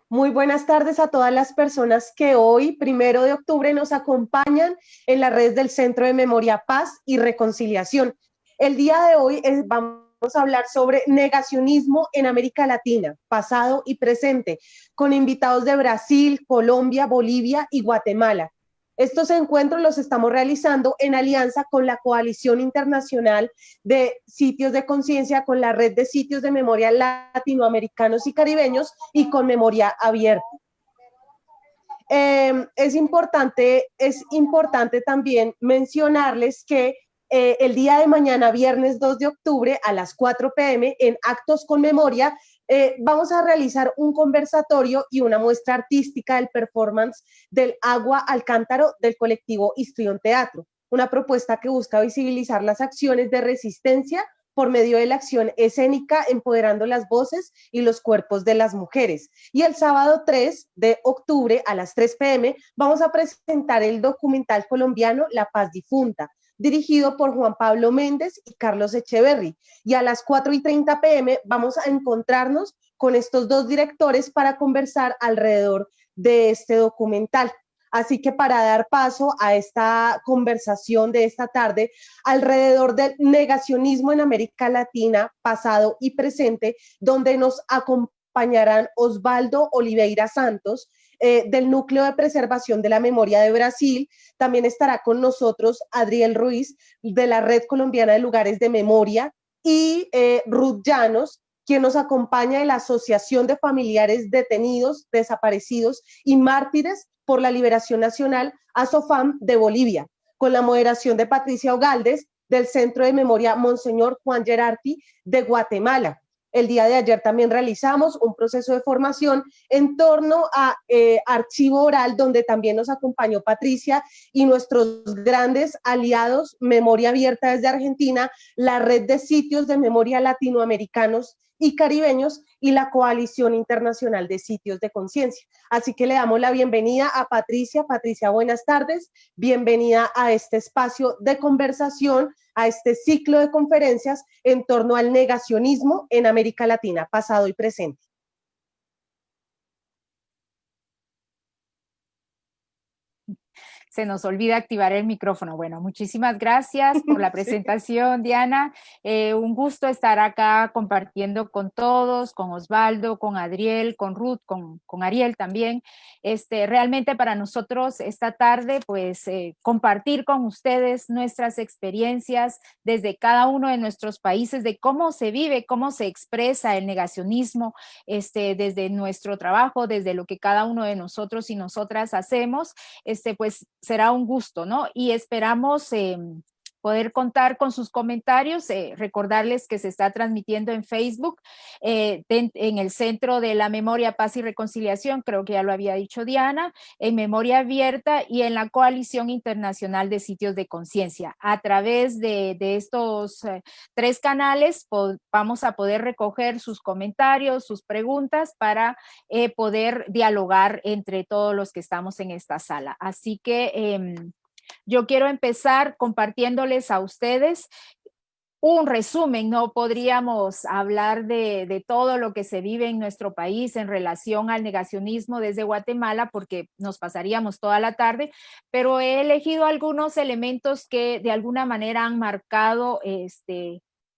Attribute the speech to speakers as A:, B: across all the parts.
A: Muy buenas tardes a todas las personas que hoy, 1 de octubre, nos acompañan en las redes del Centro de Memoria, Paz y Reconciliación. El día de hoy vamos a hablar sobre negacionismo en América Latina, pasado y presente, con invitados de Brasil, Colombia, Bolivia y Guatemala. Estos encuentros los estamos realizando en alianza con la Coalición Internacional de Sitios de Conciencia, con la Red de Sitios de Memoria Latinoamericanos y Caribeños y con Memoria Abierta. Es importante también mencionarles que el día de mañana, viernes 2 de octubre, a las 4 p.m., en Actos con Memoria, vamos a realizar un conversatorio y una muestra artística del performance del Agua al Cántaro del colectivo Histrión Teatro, una propuesta que busca visibilizar las acciones de resistencia por medio de la acción escénica, empoderando las voces y los cuerpos de las mujeres. Y el sábado 3 de octubre a las 3 p.m. vamos a presentar el documental colombiano La Paz Difunta, dirigido por Juan Pablo Méndez y Carlos Echeverry. Y a las 4:30 p.m. vamos a encontrarnos con estos dos directores para conversar alrededor de este documental. Así que para dar paso a esta conversación de esta tarde alrededor del negacionismo en América Latina, pasado y presente, donde nos acompañarán Osvaldo Oliveira Santos, del Núcleo de Preservación de la Memoria de Brasil. También estará con nosotros Adriel Ruiz, de la Red Colombiana de Lugares de Memoria, y Ruth Llanos, quien nos acompaña de la Asociación de Familiares Detenidos, Desaparecidos y Mártires por la Liberación Nacional, ASOFAM, de Bolivia, con la moderación de Patricia Ogaldes, del Centro de Memoria Monseñor Juan Gerardi de Guatemala. El día de ayer también realizamos un proceso de formación en torno a archivo oral, donde también nos acompañó Patricia y nuestros grandes aliados, Memoria Abierta desde Argentina, la Red de Sitios de Memoria Latinoamericanos y Caribeños y la Coalición Internacional de Sitios de Conciencia. Así que le damos la bienvenida a Patricia. Patricia, buenas tardes. Bienvenida a este espacio de conversación, a este ciclo de conferencias en torno al negacionismo en América Latina, pasado y presente.
B: Se nos olvida activar el micrófono. Bueno, muchísimas gracias por la presentación, sí. Diana. Un gusto estar acá compartiendo con todos, con Osvaldo, con Adriel, con Ruth, con Ariel también. Realmente para nosotros esta tarde, pues compartir con ustedes nuestras experiencias desde cada uno de nuestros países, de cómo se vive, cómo se expresa el negacionismo, desde nuestro trabajo, desde lo que cada uno de nosotros y nosotras hacemos, pues será un gusto, ¿no? Y esperamos poder contar con sus comentarios, recordarles que se está transmitiendo en Facebook, en el Centro de la Memoria, Paz y Reconciliación, creo que ya lo había dicho Diana, en Memoria Abierta y en la Coalición Internacional de Sitios de Conciencia. A través de estos 3 canales vamos a poder recoger sus comentarios, sus preguntas para poder dialogar entre todos los que estamos en esta sala. Así que yo quiero empezar compartiéndoles a ustedes un resumen. No podríamos hablar de todo lo que se vive en nuestro país en relación al negacionismo desde Guatemala porque nos pasaríamos toda la tarde, pero he elegido algunos elementos que de alguna manera han marcado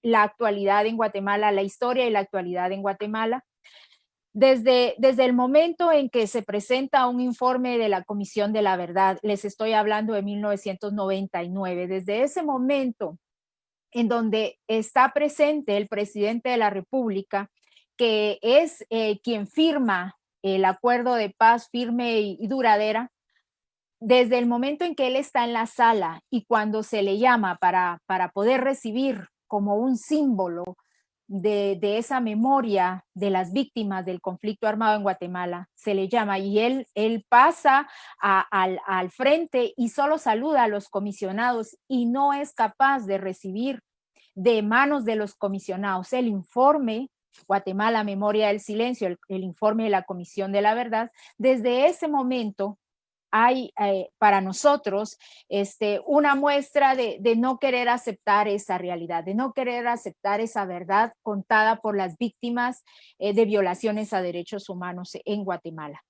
B: la actualidad en Guatemala, la historia y la actualidad en Guatemala. Desde el momento en que se presenta un informe de la Comisión de la Verdad, les estoy hablando de 1999, desde ese momento en donde está presente el presidente de la República, que es quien firma el acuerdo de paz firme y duradera, desde el momento en que él está en la sala y cuando se le llama para poder recibir como un símbolo de esa memoria de las víctimas del conflicto armado en Guatemala, se le llama y él pasa al frente y solo saluda a los comisionados y no es capaz de recibir de manos de los comisionados el informe Guatemala, Memoria del Silencio, el informe de la Comisión de la Verdad. Desde ese momento hay para nosotros una muestra de no querer aceptar esa realidad, de no querer aceptar esa verdad contada por las víctimas de violaciones a derechos humanos en Guatemala.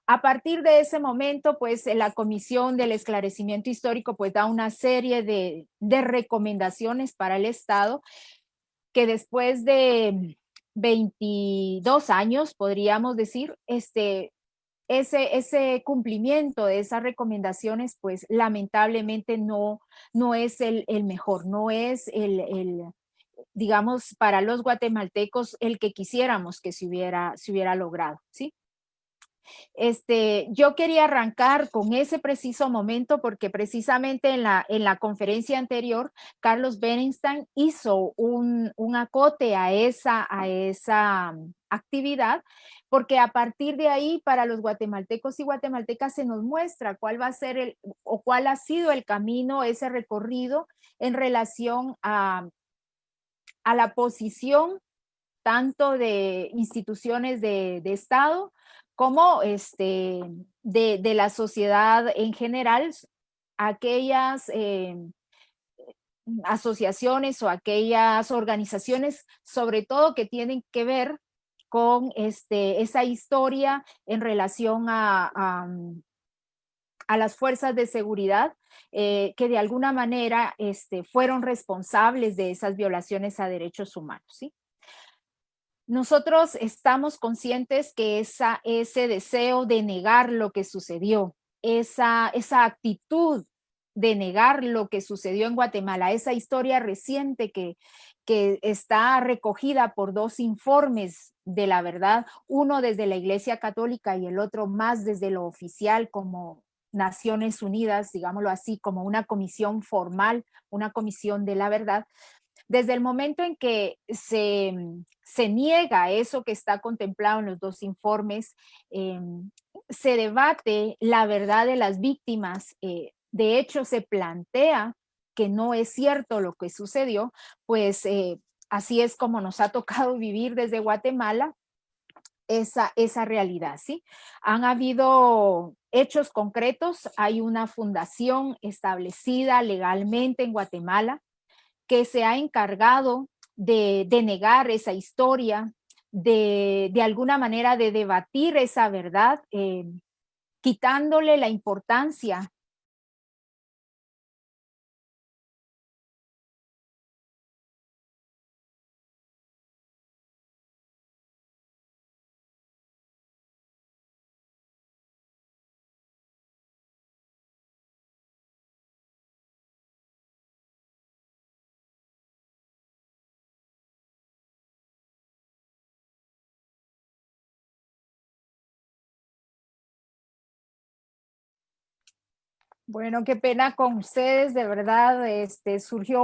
B: A partir de ese momento, pues la Comisión del Esclarecimiento Histórico pues da una serie de recomendaciones para el Estado que después de 22 años, podríamos decir, ese cumplimiento de esas recomendaciones, pues lamentablemente no es el mejor, no es digamos, para los guatemaltecos el que quisiéramos que se hubiera logrado, ¿sí? Yo quería arrancar con ese preciso momento porque precisamente en la conferencia anterior, Carlos Berenstein hizo un acote a esa actividad, porque a partir de ahí para los guatemaltecos y guatemaltecas se nos muestra cuál va a ser o cuál ha sido el camino, ese recorrido en relación a la posición tanto de instituciones de Estado como de la sociedad en general, aquellas asociaciones o aquellas organizaciones, sobre todo que tienen que ver con esa historia en relación a las fuerzas de seguridad que de alguna manera fueron responsables de esas violaciones a derechos humanos, ¿sí? Nosotros estamos conscientes que ese deseo de negar lo que sucedió, esa actitud de negar lo que sucedió en Guatemala, esa historia reciente que está recogida por dos informes de la verdad, uno desde la Iglesia Católica y el otro más desde lo oficial como Naciones Unidas, digámoslo así, como una comisión formal, una comisión de la verdad. Desde el momento en que se niega eso que está contemplado en los dos informes, se debate la verdad de las víctimas, de hecho se plantea que no es cierto lo que sucedió, pues así es como nos ha tocado vivir desde Guatemala esa realidad, ¿sí? Han habido hechos concretos, hay una fundación establecida legalmente en Guatemala que se ha encargado de negar esa historia, de alguna manera de debatir esa verdad, quitándole la importancia. Bueno, qué pena con ustedes, de verdad, surgió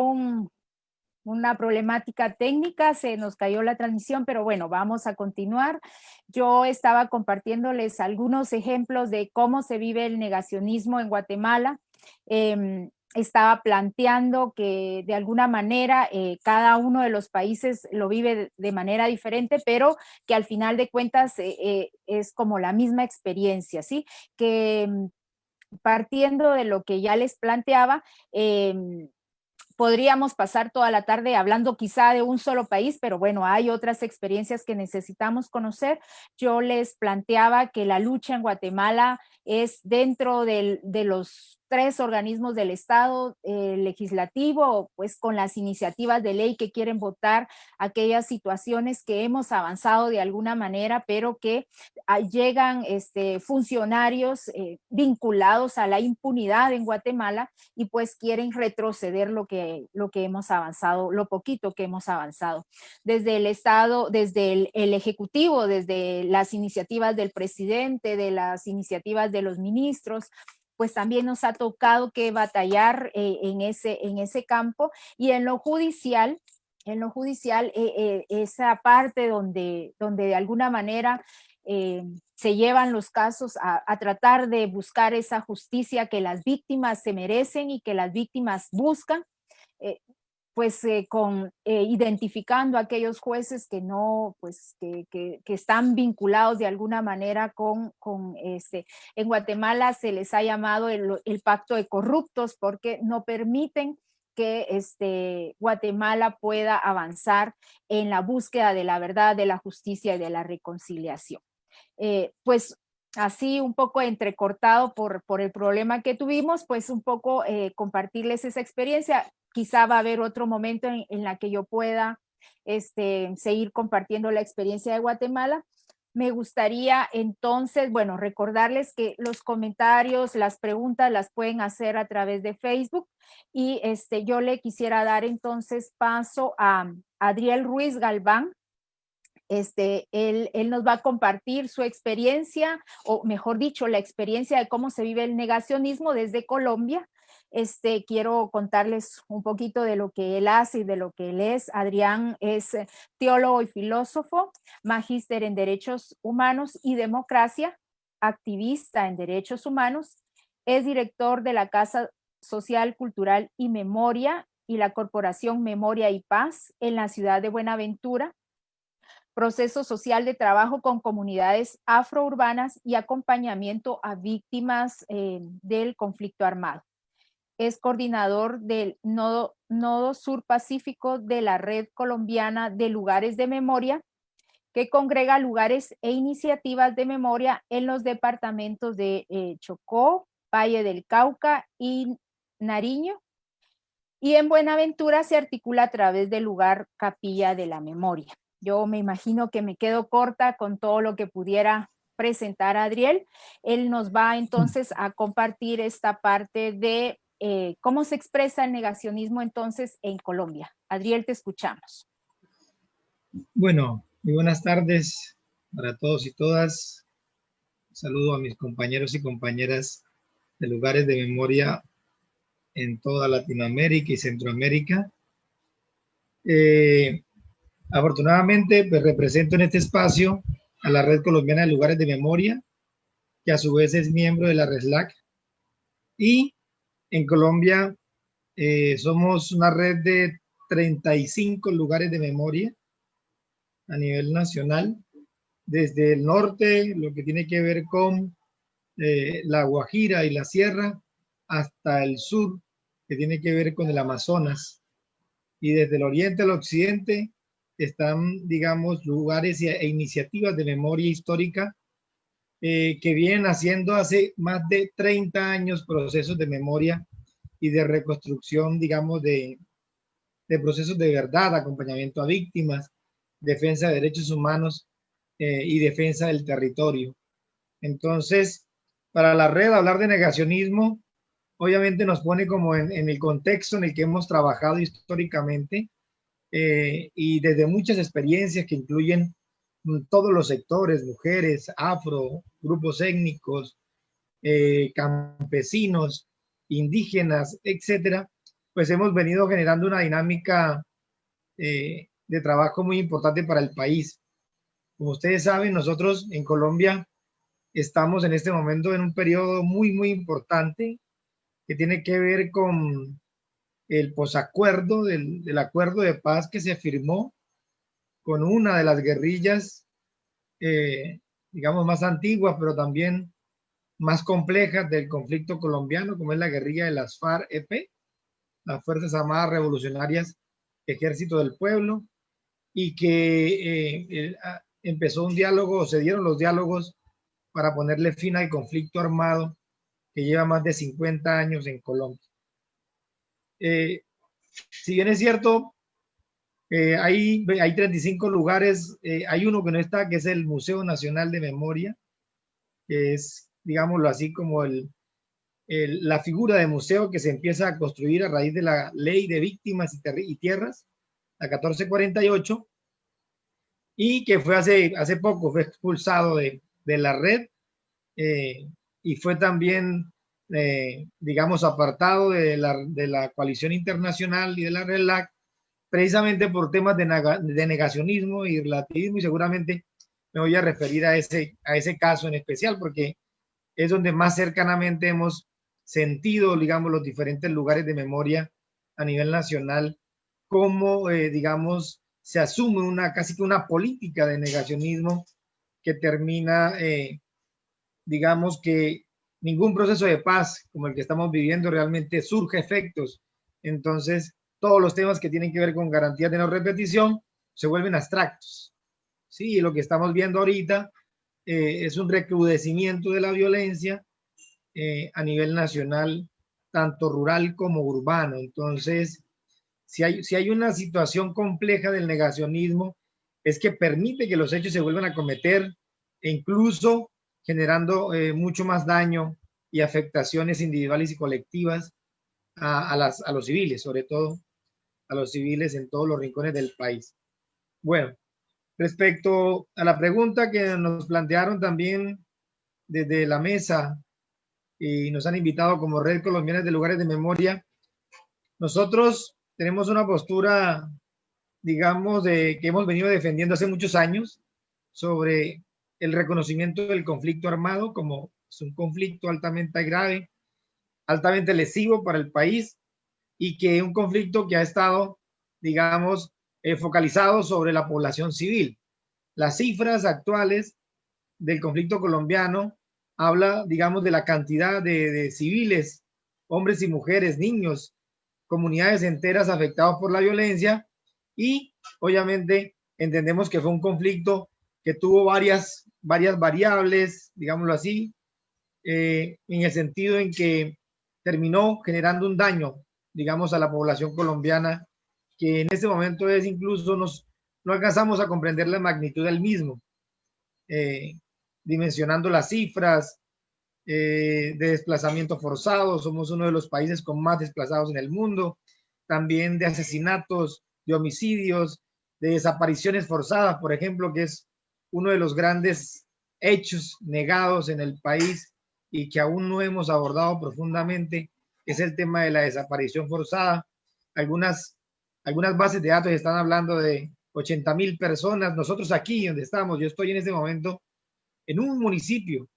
B: una problemática técnica, se nos cayó la transmisión, pero bueno, vamos a continuar. Yo estaba compartiéndoles algunos ejemplos de cómo se vive el negacionismo en Guatemala. Estaba planteando que de alguna manera cada uno de los países lo vive de manera diferente, pero que al final de cuentas es como la misma experiencia, ¿sí? Que partiendo de lo que ya les planteaba, podríamos pasar toda la tarde hablando quizá de un solo país, pero bueno, hay otras experiencias que necesitamos conocer. Yo les planteaba que la lucha en Guatemala es dentro de los 3 organismos del Estado legislativo, pues con las iniciativas de ley que quieren votar aquellas situaciones que hemos avanzado de alguna manera, pero que llegan funcionarios vinculados a la impunidad en Guatemala y pues quieren retroceder lo que hemos avanzado, lo poquito que hemos avanzado. Desde el Estado, desde el Ejecutivo, desde las iniciativas del presidente, de las iniciativas de los ministros, pues también nos ha tocado que batallar en ese campo. Y en lo judicial, esa parte donde de alguna manera se llevan los casos a tratar de buscar esa justicia que las víctimas se merecen y que las víctimas buscan, identificando a aquellos jueces que no, pues que están vinculados de alguna manera en Guatemala se les ha llamado el pacto de corruptos, porque no permiten que Guatemala pueda avanzar en la búsqueda de la verdad, de la justicia y de la reconciliación. Pues así un poco entrecortado por el problema que tuvimos, pues un poco compartirles esa experiencia. Quizá va a haber otro momento en la que yo pueda seguir compartiendo la experiencia de Guatemala. Me gustaría entonces, bueno, recordarles que los comentarios, las preguntas las pueden hacer a través de Facebook, y yo le quisiera dar entonces paso a Adriel Ruiz Galván. Él nos va a compartir su experiencia, o mejor dicho, la experiencia de cómo se vive el negacionismo desde Colombia. Quiero contarles un poquito de lo que él hace y de lo que él es. Adrián es teólogo y filósofo, magíster en Derechos Humanos y Democracia, activista en derechos humanos, es director de la Casa Social, Cultural y Memoria y la Corporación Memoria y Paz en la ciudad de Buenaventura, proceso social de trabajo con comunidades afrourbanas y acompañamiento a víctimas del conflicto armado. Es coordinador del Nodo Sur Pacífico de la Red Colombiana de Lugares de Memoria, que congrega lugares e iniciativas de memoria en los departamentos de Chocó, Valle del Cauca y Nariño. Y en Buenaventura se articula a través del lugar Capilla de la Memoria. Yo me imagino que me quedo corta con todo lo que pudiera presentar a Adriel. Él nos va entonces a compartir esta parte de cómo se expresa el negacionismo entonces en Colombia. Adriel, te escuchamos.
C: Bueno, muy buenas tardes para todos y todas. Saludo a mis compañeros y compañeras de lugares de memoria en toda Latinoamérica y Centroamérica. Afortunadamente, pues represento en este espacio a la Red Colombiana de Lugares de Memoria, que a su vez es miembro de la RESLAC. Y en Colombia somos una red de 35 lugares de memoria a nivel nacional, desde el norte, lo que tiene que ver con la Guajira y la Sierra, hasta el sur, que tiene que ver con el Amazonas. Y desde el oriente al occidente están, digamos, lugares e iniciativas de memoria histórica que vienen haciendo hace más de 30 años procesos de memoria y de reconstrucción, digamos, de procesos de verdad, acompañamiento a víctimas, defensa de derechos humanos y defensa del territorio. Entonces, para la red, hablar de negacionismo obviamente nos pone como en el contexto en el que hemos trabajado históricamente y desde muchas experiencias que incluyen todos los sectores, mujeres, afro, grupos étnicos, campesinos, indígenas, etcétera, pues hemos venido generando una dinámica de trabajo muy importante para el país. Como ustedes saben, nosotros en Colombia estamos en este momento en un periodo muy, muy importante que tiene que ver con el posacuerdo del acuerdo de paz que se firmó con una de las guerrillas, digamos, más antiguas, pero también más complejas del conflicto colombiano, como es la guerrilla de las FARC-EP, las Fuerzas Armadas Revolucionarias Ejército del Pueblo, y que empezó un diálogo, se dieron los diálogos para ponerle fin al conflicto armado que lleva más de 50 años en Colombia. Si bien es cierto, hay 35 lugares, hay uno que no está, que es el Museo Nacional de Memoria, que es, digámoslo así, como la figura de museo que se empieza a construir a raíz de la Ley de Víctimas y Tierras, la 1448, y que fue hace poco, fue expulsado de la red y fue también, digamos, apartado de la coalición internacional y de la RELAC, precisamente por temas de negacionismo y relativismo, y seguramente me voy a referir a ese caso en especial, porque es donde más cercanamente hemos sentido, digamos, los diferentes lugares de memoria a nivel nacional cómo, digamos, se asume casi que una política de negacionismo que termina, digamos, que ningún proceso de paz como el que estamos viviendo realmente surge efectos. Entonces, todos los temas que tienen que ver con garantías de no repetición se vuelven abstractos. Sí, y lo que estamos viendo ahorita es un recrudecimiento de la violencia a nivel nacional, tanto rural como urbano. Entonces, si hay una situación compleja del negacionismo, es que permite que los hechos se vuelvan a cometer e incluso generando mucho más daño y afectaciones individuales y colectivas a los civiles, sobre todo a los civiles en todos los rincones del país. Bueno, respecto a la pregunta que nos plantearon también desde la mesa y nos han invitado como Red Colombiana de Lugares de Memoria, nosotros tenemos una postura, digamos, que hemos venido defendiendo hace muchos años sobre el reconocimiento del conflicto armado como un conflicto altamente grave, altamente lesivo para el país y que un conflicto que ha estado, digamos, focalizado sobre la población civil. Las cifras actuales del conflicto colombiano habla, digamos, de la cantidad de civiles, hombres y mujeres, niños, comunidades enteras afectadas por la violencia y obviamente entendemos que fue un conflicto que tuvo varias variables, digámoslo así, en el sentido en que terminó generando un daño, digamos, a la población colombiana, que en ese momento es incluso no alcanzamos a comprender la magnitud del mismo, dimensionando las cifras de desplazamiento forzado, somos uno de los países con más desplazados en el mundo, también de asesinatos, de homicidios, de desapariciones forzadas, por ejemplo, que es uno de los grandes hechos negados en el país y que aún no hemos abordado profundamente, es el tema de la desaparición forzada. Algunas bases de datos están hablando de 80,000 personas. Nosotros aquí donde estamos, yo estoy en este momento en un municipio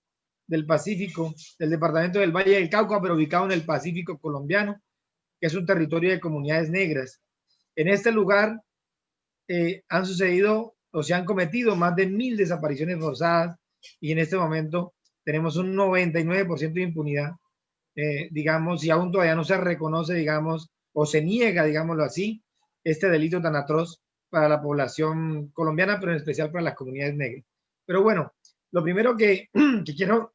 C: del Pacífico, del departamento del Valle del Cauca, pero ubicado en el Pacífico colombiano, que es un territorio de comunidades negras. En este lugar han sucedido o se han cometido más de 1,000 desapariciones forzadas y en este momento tenemos un 99% de impunidad, digamos, y aún todavía no se reconoce, digamos, o se niega, digámoslo así, este delito tan atroz para la población colombiana, pero en especial para las comunidades negras. Pero bueno, lo primero que quiero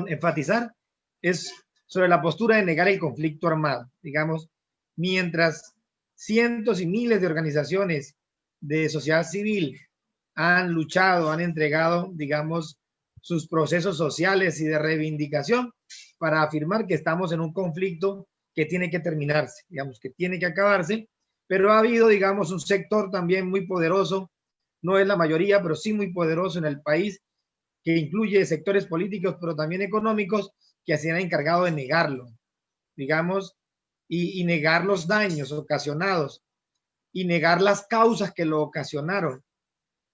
C: enfatizar es sobre la postura de negar el conflicto armado. Digamos, mientras cientos y miles de organizaciones de sociedad civil han luchado, han entregado, digamos, sus procesos sociales y de reivindicación para afirmar que estamos en un conflicto que tiene que terminarse, digamos, que tiene que acabarse, pero ha habido, digamos, un sector también muy poderoso, no es la mayoría, pero sí muy poderoso en el país, que incluye sectores políticos, pero también económicos, que se han encargado de negarlo, digamos, y negar los daños ocasionados y negar las causas que lo ocasionaron,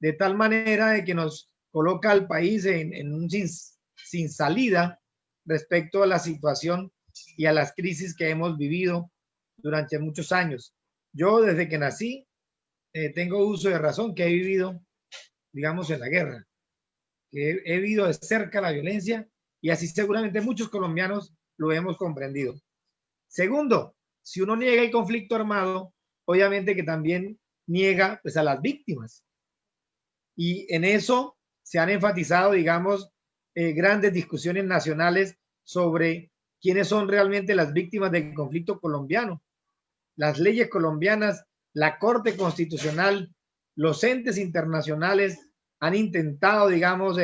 C: de tal manera de que nos coloca al país en un sin salida respecto a la situación y a las crisis que hemos vivido durante muchos años. Yo desde que nací tengo uso de razón que he vivido, digamos, en la guerra, que he vivido de cerca la violencia y así seguramente muchos colombianos lo hemos comprendido. Segundo, si uno niega el conflicto armado, obviamente que también niega pues, a las víctimas. Y en eso se han enfatizado, digamos, grandes discusiones nacionales sobre quiénes son realmente las víctimas del conflicto colombiano. Las leyes colombianas, la Corte Constitucional, los entes internacionales han intentado, digamos,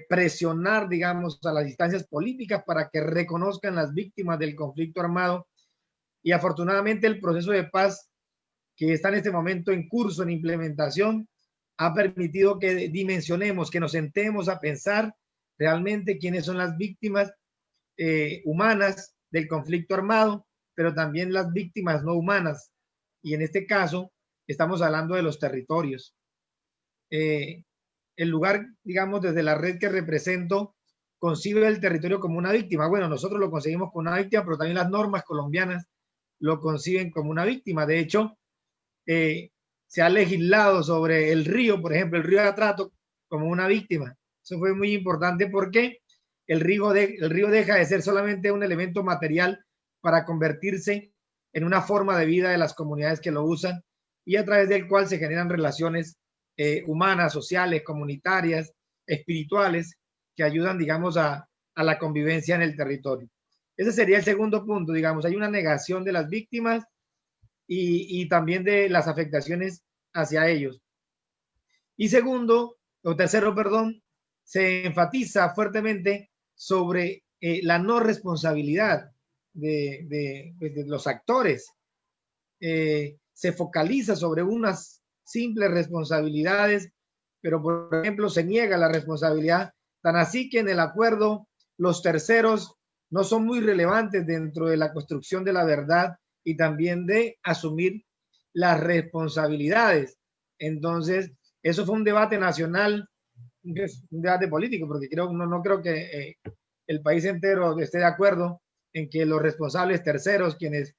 C: presionar, digamos, a las instancias políticas para que reconozcan las víctimas del conflicto armado. Y afortunadamente el proceso de paz que está en este momento en curso, en implementación, ha permitido que dimensionemos, que nos sentemos a pensar realmente quiénes son las víctimas humanas del conflicto armado, pero también las víctimas no humanas. Y en este caso, estamos hablando de los territorios. El lugar, digamos, desde la red que represento, concibe el territorio como una víctima. Bueno, nosotros lo conseguimos con una víctima, pero también las normas colombianas lo conciben como una víctima. De hecho, se ha legislado sobre el río, por ejemplo, el río de Atrato, como una víctima. Eso fue muy importante porque el río deja de ser solamente un elemento material para convertirse en una forma de vida de las comunidades que lo usan y a través del cual se generan relaciones humanas, sociales, comunitarias, espirituales, que ayudan, digamos, a la convivencia en el territorio. Ese sería el segundo punto, digamos, hay una negación de las víctimas y también de las afectaciones hacia ellos. Y segundo, o tercero, perdón, se enfatiza fuertemente sobre la no responsabilidad de los actores. Se focaliza sobre unas simples responsabilidades, pero por ejemplo se niega la responsabilidad, tan así que en el acuerdo los terceros no son muy relevantes dentro de la construcción de la verdad y también de asumir las responsabilidades. Entonces, eso fue un debate nacional, un debate político, porque no creo que el país entero esté de acuerdo en que los responsables terceros, quienes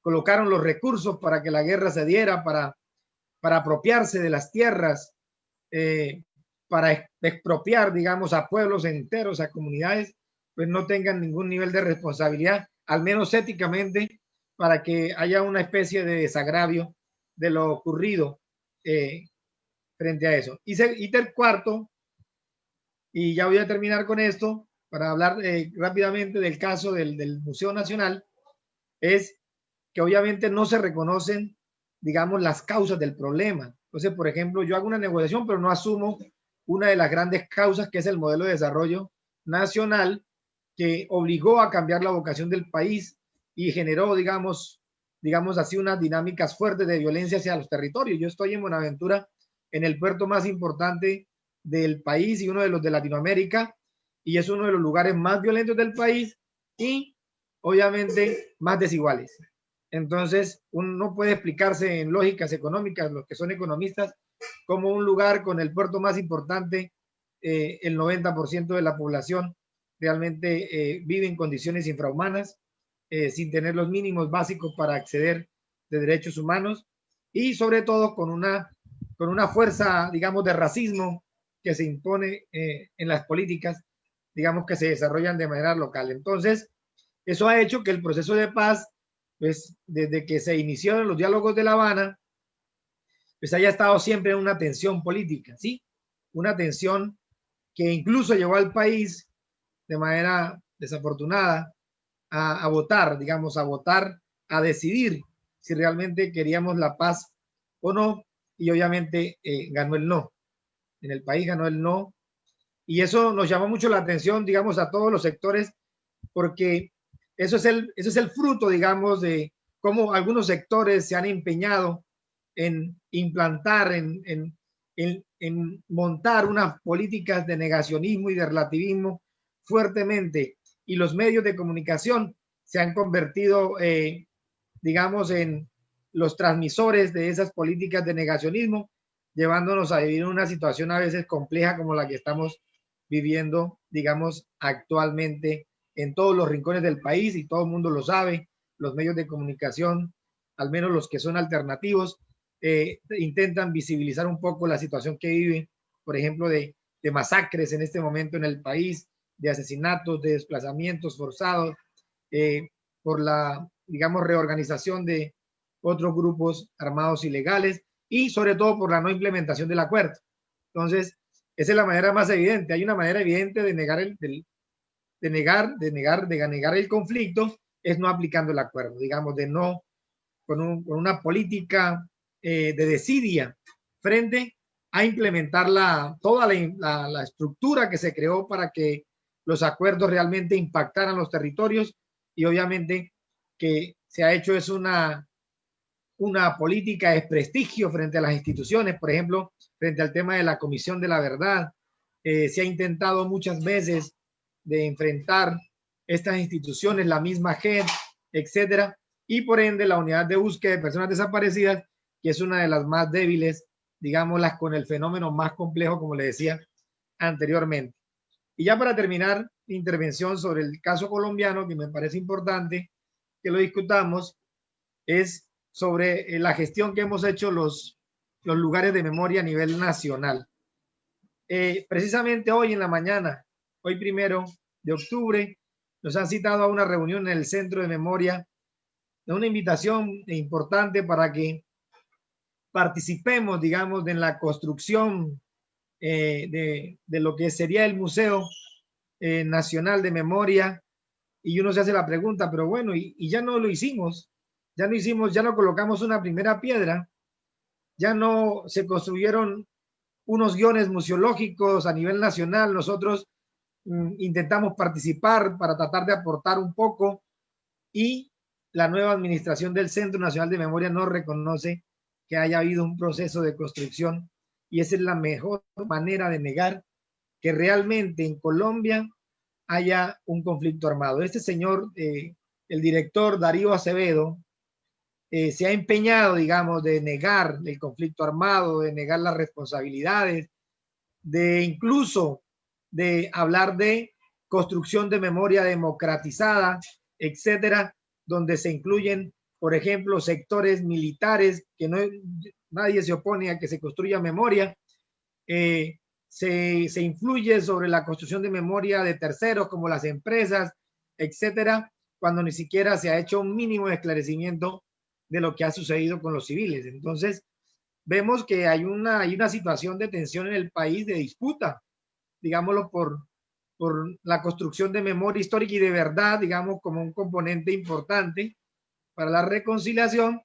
C: colocaron los recursos para que la guerra se diera, para apropiarse de las tierras, para expropiar, digamos, a pueblos enteros, a comunidades, pues no tengan ningún nivel de responsabilidad, al menos éticamente, para que haya una especie de desagravio de lo ocurrido frente a eso. Y cuarto, y ya voy a terminar con esto, para hablar rápidamente del caso del Museo Nacional, es que obviamente no se reconocen, digamos, las causas del problema. Entonces, por ejemplo, yo hago una negociación, pero no asumo una de las grandes causas, que es el modelo de desarrollo nacional, que obligó a cambiar la vocación del país y generó, digamos así, unas dinámicas fuertes de violencia hacia los territorios. Yo estoy en Buenaventura, en el puerto más importante del país y uno de los de Latinoamérica, y es uno de los lugares más violentos del país y obviamente más desiguales. Entonces, uno no puede explicarse en lógicas económicas, los que son economistas, como un lugar con el puerto más importante, el 90% de la población realmente vive en condiciones infrahumanas, sin tener los mínimos básicos para acceder de derechos humanos y sobre todo con una fuerza, digamos, de racismo que se impone en las políticas, digamos, que se desarrollan de manera local. Entonces, eso ha hecho que el proceso de paz, pues desde que se iniciaron los diálogos de La Habana, pues haya estado siempre en una tensión política, ¿sí? Una tensión que incluso llevó al país de manera desafortunada a votar, digamos, a decidir si realmente queríamos la paz o no, y obviamente ganó el no. En el país ganó el no, y eso nos llamó mucho la atención, digamos, a todos los sectores, porque eso es el fruto, digamos, de cómo algunos sectores se han empeñado en implantar, en montar unas políticas de negacionismo y de relativismo fuertemente, y los medios de comunicación se han convertido, digamos, en los transmisores de esas políticas de negacionismo, llevándonos a vivir una situación a veces compleja como la que estamos viviendo, digamos, actualmente en todos los rincones del país, y todo el mundo lo sabe. Los medios de comunicación, al menos los que son alternativos, intentan visibilizar un poco la situación que vive, por ejemplo, de masacres en este momento en el país, de asesinatos, de desplazamientos forzados, por la, digamos, reorganización de otros grupos armados ilegales y sobre todo por la no implementación del acuerdo. Entonces, esa es la manera más evidente. Hay una manera evidente de negar el conflicto, es no aplicando el acuerdo, digamos, de no, con una política de desidia frente a implementar toda la estructura que se creó para que los acuerdos realmente impactaran los territorios, y obviamente que se ha hecho es una política de desprestigio frente a las instituciones, por ejemplo, frente al tema de la Comisión de la Verdad. Se ha intentado muchas veces de enfrentar estas instituciones, la misma JED, etcétera, y por ende la unidad de búsqueda de personas desaparecidas, que es una de las más débiles, digámoslas, con el fenómeno más complejo, como le decía anteriormente. Y ya para terminar mi intervención sobre el caso colombiano, que me parece importante, que lo discutamos es sobre la gestión que hemos hecho los lugares de memoria a nivel nacional. Precisamente hoy en la mañana, hoy 1 de octubre, nos han citado a una reunión en el Centro de Memoria, una invitación importante para que participemos, digamos, en la construcción de lo que sería el Museo Nacional de Memoria. Y uno se hace la pregunta, pero bueno, y ya no lo hicimos, ya no colocamos una primera piedra, ya no se construyeron unos guiones museológicos a nivel nacional. Nosotros intentamos participar para tratar de aportar un poco, y la nueva administración del Centro Nacional de Memoria no reconoce que haya habido un proceso de construcción, y esa es la mejor manera de negar que realmente en Colombia haya un conflicto armado. Este señor, el director Darío Acevedo, se ha empeñado, digamos, de negar el conflicto armado, de negar las responsabilidades, de incluso de hablar de construcción de memoria democratizada, etcétera, donde se incluyen, por ejemplo, sectores militares, que no, nadie se opone a que se construya memoria. Se influye sobre la construcción de memoria de terceros, como las empresas, etcétera, cuando ni siquiera se ha hecho un mínimo de esclarecimiento de lo que ha sucedido con los civiles. Entonces, vemos que hay una situación de tensión en el país, de disputa, digámoslo, por la construcción de memoria histórica y de verdad, digamos, como un componente importante para la reconciliación,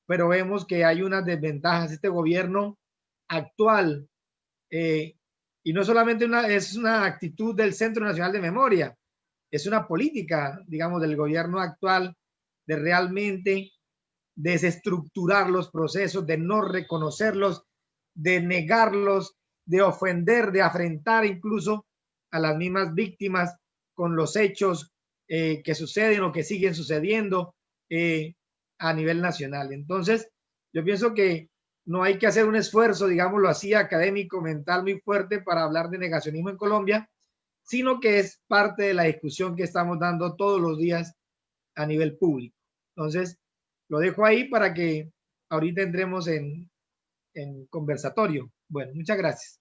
C: pero vemos que hay unas desventajas. Este gobierno actual, y no solamente es una actitud del Centro Nacional de Memoria, es una política, digamos, del gobierno actual de realmente desestructurar los procesos, de no reconocerlos, de negarlos, de ofender, de afrentar incluso a las mismas víctimas con los hechos que suceden o que siguen sucediendo a nivel nacional. Entonces, yo pienso que no hay que hacer un esfuerzo, digámoslo así, académico, mental muy fuerte para hablar de negacionismo en Colombia, sino que es parte de la discusión que estamos dando todos los días a nivel público. Entonces, lo dejo ahí para que ahorita entremos en conversatorio. Bueno, muchas gracias.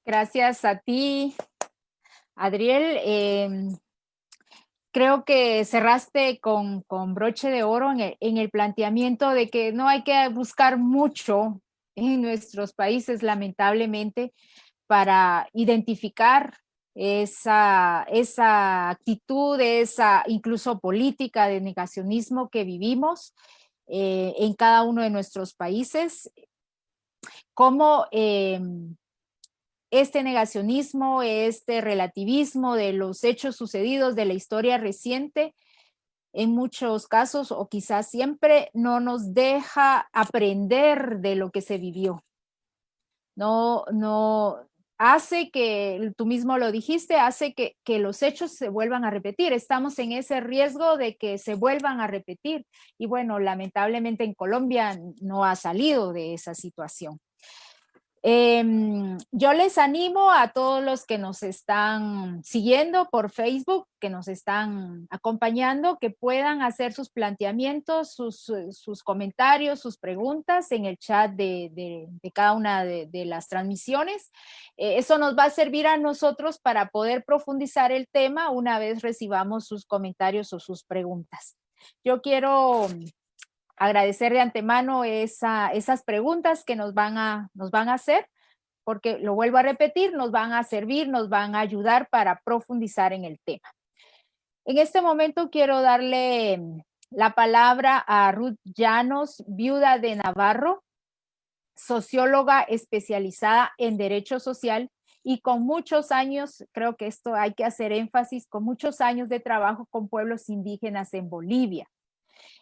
B: Gracias a ti, Adriel. Creo que cerraste con broche de oro en el planteamiento de que no hay que buscar mucho en nuestros países, lamentablemente, para identificar esa actitud, esa incluso política de negacionismo que vivimos en cada uno de nuestros países. Cómo este negacionismo, este relativismo de los hechos sucedidos, de la historia reciente, en muchos casos o quizás siempre no nos deja aprender de lo que se vivió. No hace que, tú mismo lo dijiste, hace que los hechos se vuelvan a repetir. Estamos en ese riesgo de que se vuelvan a repetir. Y bueno, lamentablemente en Colombia no ha salido de esa situación. Yo les animo a todos los que nos están siguiendo por Facebook, que nos están acompañando, que puedan hacer sus planteamientos, sus comentarios, sus preguntas en el chat de cada una de las transmisiones. Eso nos va a servir a nosotros para poder profundizar el tema una vez recibamos sus comentarios o sus preguntas. Yo quiero agradecer de antemano esas preguntas que nos van a hacer, porque lo vuelvo a repetir, nos van a servir, nos van a ayudar para profundizar en el tema. En este momento quiero darle la palabra a Ruth Llanos, viuda de Navarro, socióloga especializada en Derecho Social y con muchos años, creo que esto hay que hacer énfasis, con muchos años de trabajo con pueblos indígenas en Bolivia.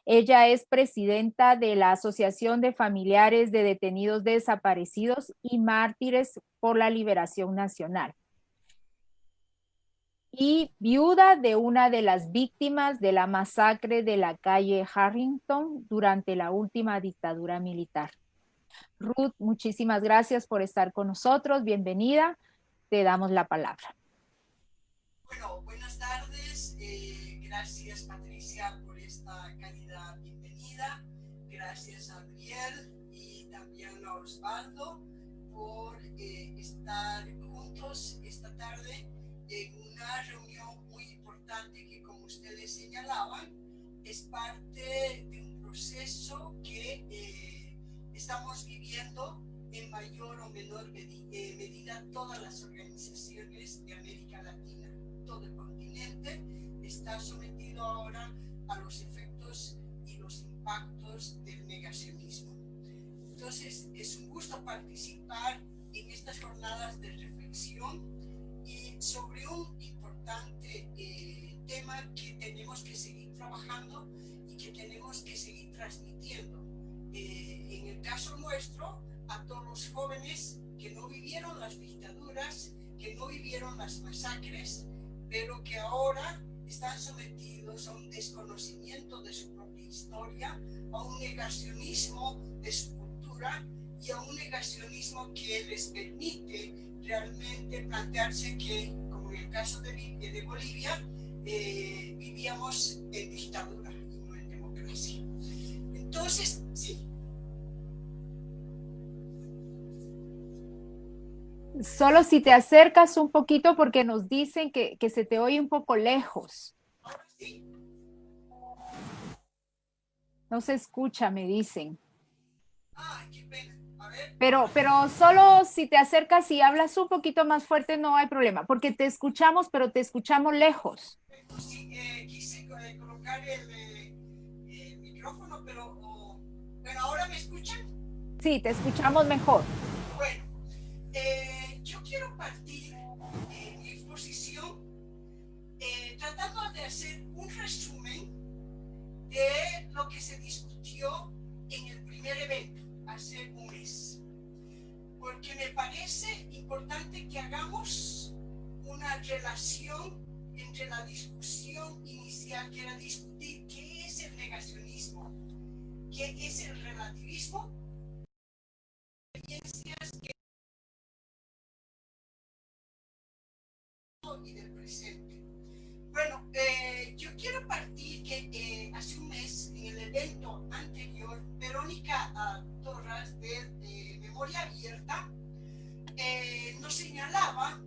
B: Ella es presidenta de la Asociación de Familiares de Detenidos Desaparecidos y Mártires por la Liberación Nacional. Y viuda de una de las víctimas de la masacre de la calle Harrington durante la última dictadura militar. Ruth, muchísimas gracias por estar con nosotros. Bienvenida. Te damos la palabra.
D: Bueno, buenas tardes. Gracias, Patricia, por esta cálida bienvenida. Gracias a Adriel y también a Osvaldo por estar juntos esta tarde en una reunión muy importante que, como ustedes señalaban, es parte de un proceso que estamos viviendo en mayor o menor medida todas las organizaciones de América Latina. Todo el continente está sometido ahora a los efectos y los impactos del negacionismo. Entonces, es un gusto participar en estas jornadas de reflexión y sobre un importante tema que tenemos que seguir trabajando y que tenemos que seguir transmitiendo. En el caso nuestro, a todos los jóvenes que no vivieron las dictaduras, que no vivieron las masacres, pero que ahora están sometidos a un desconocimiento de su propia historia, a un negacionismo de su cultura y a un negacionismo que les permite realmente plantearse que, como en el caso de Bolivia, vivíamos en dictadura y no en democracia. Entonces, sí.
B: Solo si te acercas un poquito porque nos dicen que se te oye un poco lejos.
D: Ahora sí.
B: No se escucha, me dicen.
D: Ay, qué pena. A ver.
B: Pero solo si te acercas y hablas un poquito más fuerte no hay problema, porque te escuchamos, pero te escuchamos lejos.
D: Sí, quise colocar el micrófono, pero bueno, ¿ahora me escuchan?
B: Sí, te escuchamos mejor.
D: Bueno, yo quiero partir mi exposición tratando de hacer un resumen de lo que se discutió en el primer evento hace un mes, porque me parece importante que hagamos una relación entre la discusión inicial, que era discutir qué es el negacionismo, qué es el relativismo, experiencias y del presente. Bueno, yo quiero partir que hace un mes, en el evento anterior, Verónica Torres de Memoria Abierta nos señalaba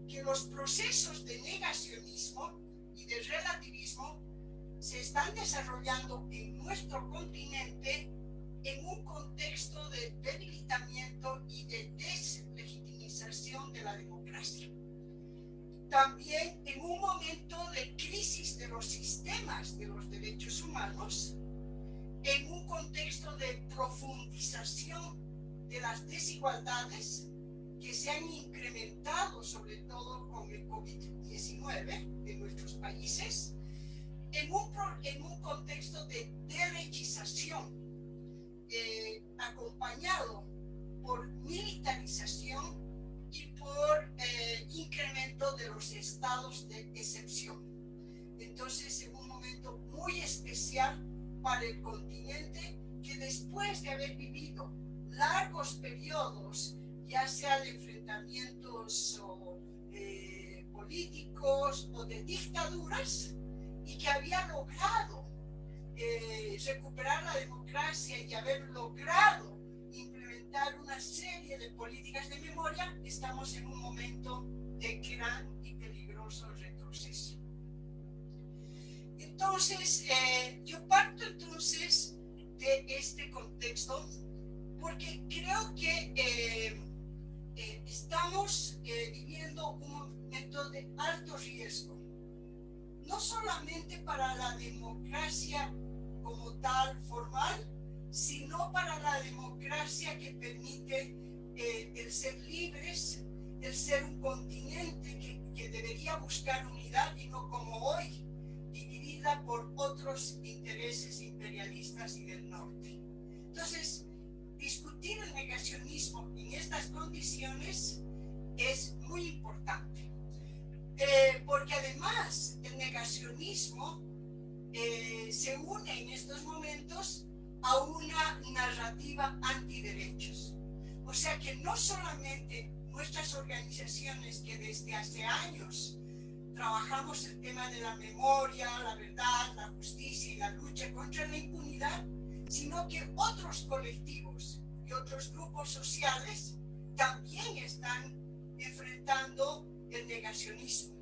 D: que los procesos de negacionismo y de relativismo se están desarrollando en nuestro continente en un contexto de debilitamiento y de deslegitimización de la democracia. También en un momento de crisis de los sistemas de los derechos humanos, en un contexto de profundización de las desigualdades que se han incrementado, sobre todo con el COVID-19 en nuestros países, en un contexto de derechización acompañado por militarización y por incremento de los estados de excepción. Entonces, en un momento muy especial para el continente, que después de haber vivido largos periodos, ya sea de enfrentamientos políticos o de dictaduras, y que había logrado recuperar la democracia y haber logrado implementar una serie de políticas de memoria, estamos en un momento de gran y peligroso retroceso. Entonces, yo parto entonces de este contexto porque creo que estamos viviendo un momento de alto riesgo, no solamente para la democracia como tal formal, sino para la democracia que permite el ser libres, el ser un continente que debería buscar unidad y no como hoy, dividida por otros intereses imperialistas y del norte. Entonces, discutir el negacionismo en estas condiciones es muy importante, porque además el negacionismo se une en estos momentos a una narrativa antiderechos. O sea que no solamente nuestras organizaciones que desde hace años trabajamos el tema de la memoria, la verdad, la justicia y la lucha contra la impunidad, sino que otros colectivos y otros grupos sociales también están enfrentando el negacionismo.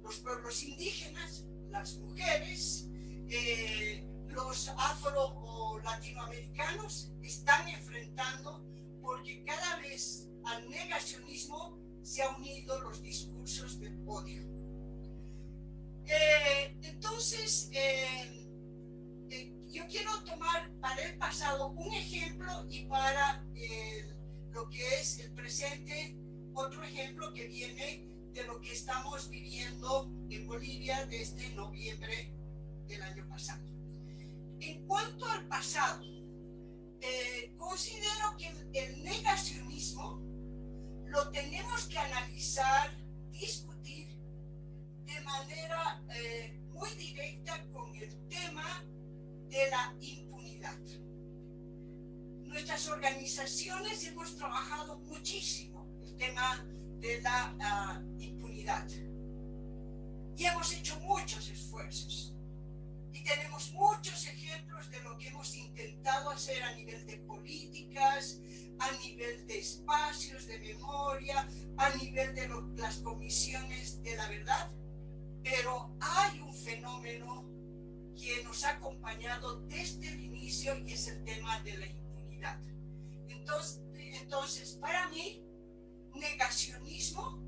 D: Los pueblos indígenas, las mujeres, los afro o latinoamericanos están enfrentando, porque cada vez al negacionismo se han unido los discursos del odio. Entonces, yo quiero tomar para el pasado un ejemplo y para lo que es el presente otro ejemplo que viene de lo que estamos viviendo en Bolivia desde noviembre del año pasado. En cuanto al pasado, considero que el negacionismo lo tenemos que analizar, discutir de manera muy directa con el tema de la impunidad. Nuestras organizaciones hemos trabajado muchísimo el tema de la impunidad y hemos hecho muchos esfuerzos y tenemos muchos ejemplos de lo que hemos intentado hacer a nivel de políticas, a nivel de espacios de memoria, a nivel de las comisiones de la verdad, pero hay un fenómeno que nos ha acompañado desde el inicio y es el tema de la impunidad. Entonces, para mí, negacionismo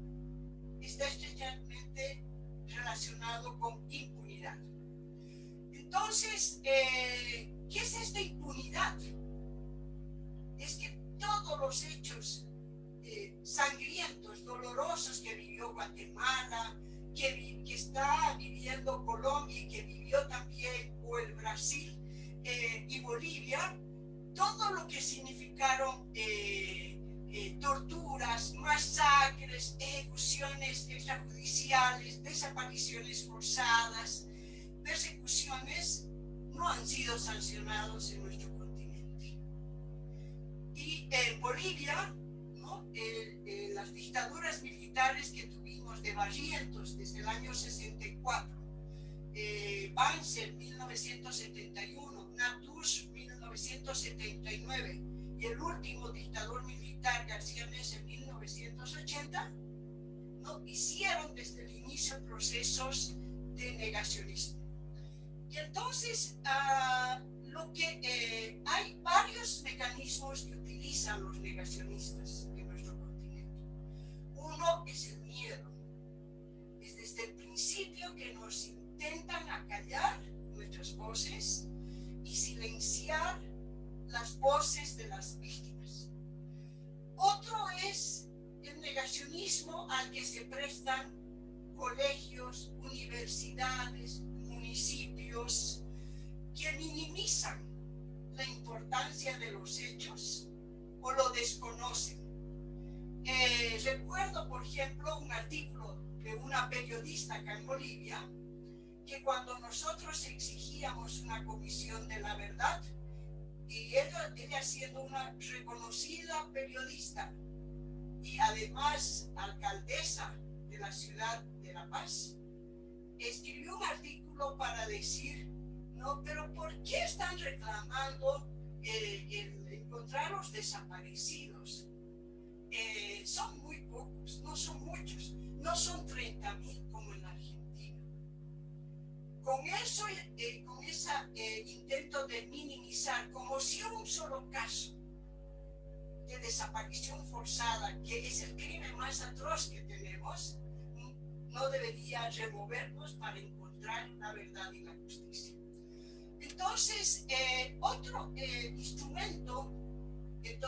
D: está estrechamente relacionado con impunidad. Entonces, ¿qué es esta impunidad? Es que todos los hechos sangrientos, dolorosos que vivió Guatemala, que está viviendo Colombia y que vivió también o el Brasil y Bolivia, todo lo que significaron torturas, masacres, ejecuciones extrajudiciales, desapariciones forzadas, persecuciones, no han sido sancionados en nuestro continente. Y en Bolivia, ¿no? Las dictaduras militares que tuvimos de Barrientos desde el año 64, Banzer 1971, Natush 1979 y el último dictador militar García Meza en 1980, ¿no? Hicieron desde el inicio procesos de negacionismo. Y entonces hay varios mecanismos que utilizan los negacionistas en nuestro continente. Uno es el miedo. Es desde el principio que nos intentan acallar nuestras voces y silenciar las voces de las víctimas. Otro es el negacionismo al que se prestan colegios, universidades, municipios, que minimizan la importancia de los hechos o lo desconocen. Recuerdo, por ejemplo, un artículo de una periodista acá en Bolivia, que cuando nosotros exigíamos una comisión de la verdad, y ella siendo una reconocida periodista y además alcaldesa de la ciudad de La Paz, escribió un artículo para decir, no, pero ¿por qué están reclamando el encontrar los desaparecidos? Son muy pocos, no son muchos, no son 30.000 como en la Argentina. Con eso, con ese intento de minimizar, como si un solo caso de desaparición forzada, que es el crimen más atroz que tenemos, no debería removernos para encontrar la verdad y la justicia. Entonces, otro instrumento que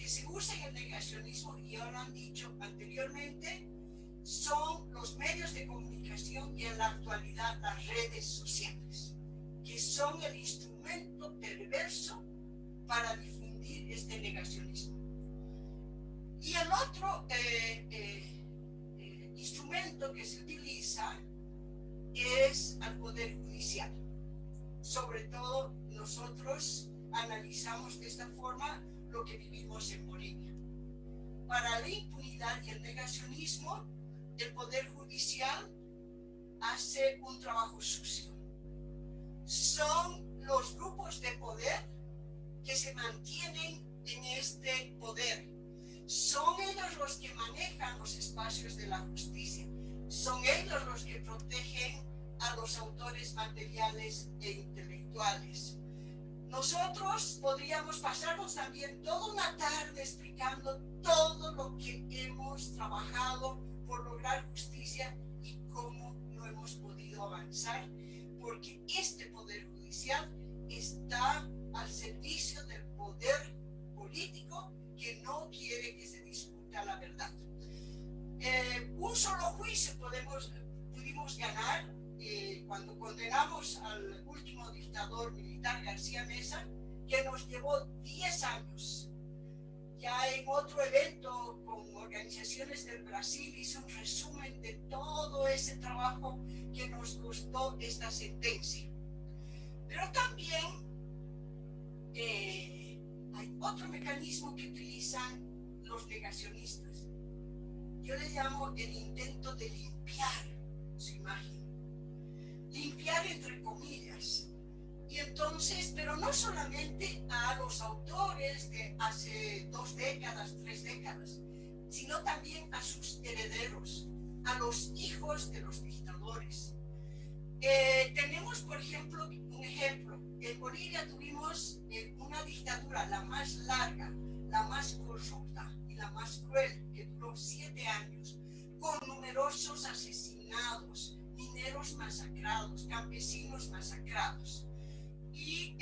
D: se usa en el negacionismo, y ya lo han dicho anteriormente, son los medios de comunicación y en la actualidad las redes sociales, que son el instrumento perverso para difundir este negacionismo. Y el otro instrumento que se utiliza es al Poder Judicial. Sobre todo nosotros analizamos de esta forma lo que vivimos en Bolivia. Para la impunidad y el negacionismo, el Poder Judicial hace un trabajo sucio. Son los grupos de poder que se mantienen en este poder. Son ellos los que manejan los espacios de la justicia. Son ellos los que protegen a los autores materiales e intelectuales. Nosotros podríamos pasarnos también toda una tarde explicando todo lo que hemos trabajado por lograr justicia y cómo no hemos podido avanzar, porque este poder judicial está al servicio del poder político que no quiere que se discuta la verdad. Un solo juicio pudimos ganar cuando condenamos al último dictador militar García Meza, que nos llevó 10 años. Ya en otro evento con organizaciones del Brasil hice un resumen de todo ese trabajo que nos costó esta sentencia. Pero también hay otro mecanismo que utilizan los negacionistas. Yo le llamo el intento de limpiar su imagen. Limpiar entre comillas. Y entonces, pero no solamente a los autores de hace 2 décadas, 3 décadas, sino también a sus herederos, a los hijos de los dictadores. Tenemos, por ejemplo, un ejemplo. En Bolivia tuvimos una dictadura, la más larga, la más corrupta y la más cruel, que duró 7 años, con numerosos asesinados, mineros masacrados, campesinos masacrados, y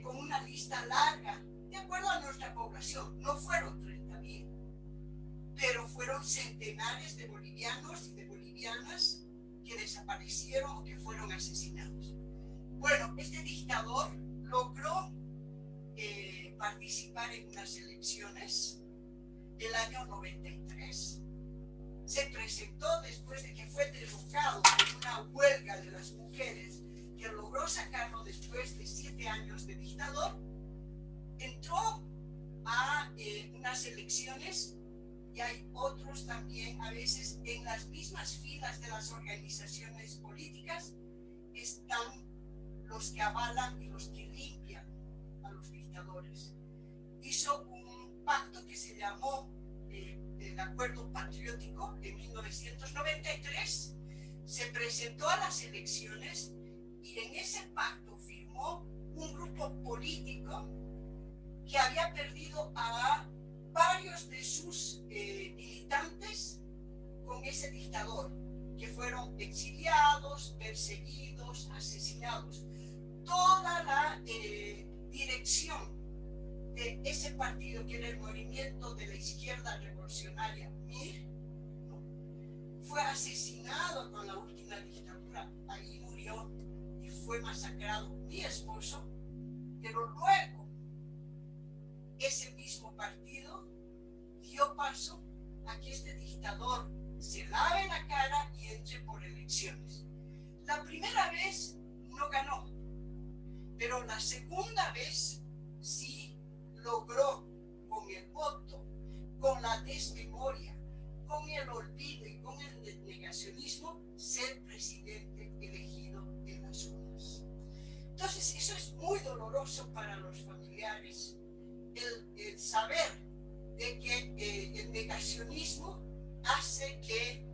D: con una lista larga, de acuerdo a nuestra población. No fueron 30,000, pero fueron centenares de bolivianos y de bolivianas que desaparecieron o que fueron asesinados. Bueno, este dictador logró participar en unas elecciones del año 93. Se presentó después de que fue derrocado por una huelga de las mujeres, que logró sacarlo después de 7 años de dictador. Entró a unas elecciones, y hay otros también, a veces en las mismas filas de las organizaciones políticas están los que avalan y los que limpian a los dictadores. Hizo un pacto que se llamó el Acuerdo Patriótico en 1993, se presentó a las elecciones y en ese pacto firmó un grupo político que había perdido a varios de sus militantes con ese dictador, que fueron exiliados, perseguidos, asesinados. Toda la dirección de ese partido, que era el Movimiento de la Izquierda Revolucionaria, MIR, fue asesinado con la última dictadura. Ahí murió y fue masacrado mi esposo, pero luego ese mismo partido dio paso a que este dictador se lave la cara y entre por elecciones. La primera vez no ganó, pero la segunda vez sí logró, con el voto, con la desmemoria, con el olvido y con el negacionismo, ser presidente elegido en las urnas. Entonces eso es muy doloroso para los familiares, el saber de que el negacionismo hace que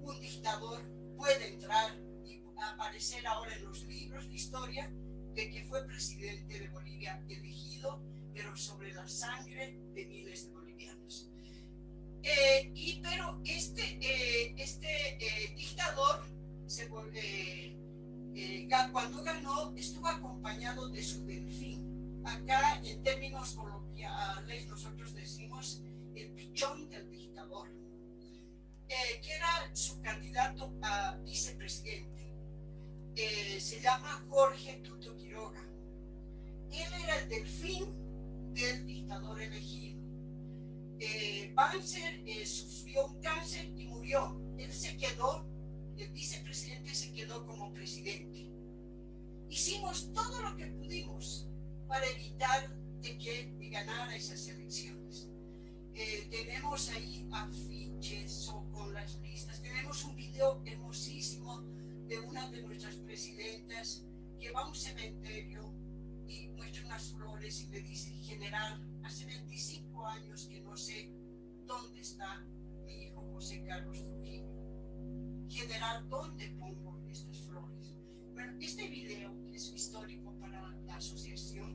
D: un dictador pueda entrar y aparecer ahora en los libros de historia de que fue presidente de Bolivia elegido, pero sobre la sangre de miles de bolivianos. Pero este dictador, cuando ganó, estuvo acompañado de su delfín. Acá, en términos coloquiales, nosotros decimos el pichón del dictador, que era su candidato a vicepresidente. Se llama Jorge Tuto Quiroga. Él era el delfín del dictador elegido. Banzer sufrió un cáncer y murió. Él se quedó, el vicepresidente se quedó como presidente. Hicimos todo lo que pudimos para evitar de que ganara esas elecciones. Tenemos ahí afiches con las listas, tenemos un video hermosísimo de una de nuestras presidentas que va a un cementerio y muestra unas flores y le dice: general, hace 25 años que no sé dónde está mi hijo José Carlos Trujillo. General, ¿dónde pongo estas flores? Bueno, este video, que es histórico para la asociación,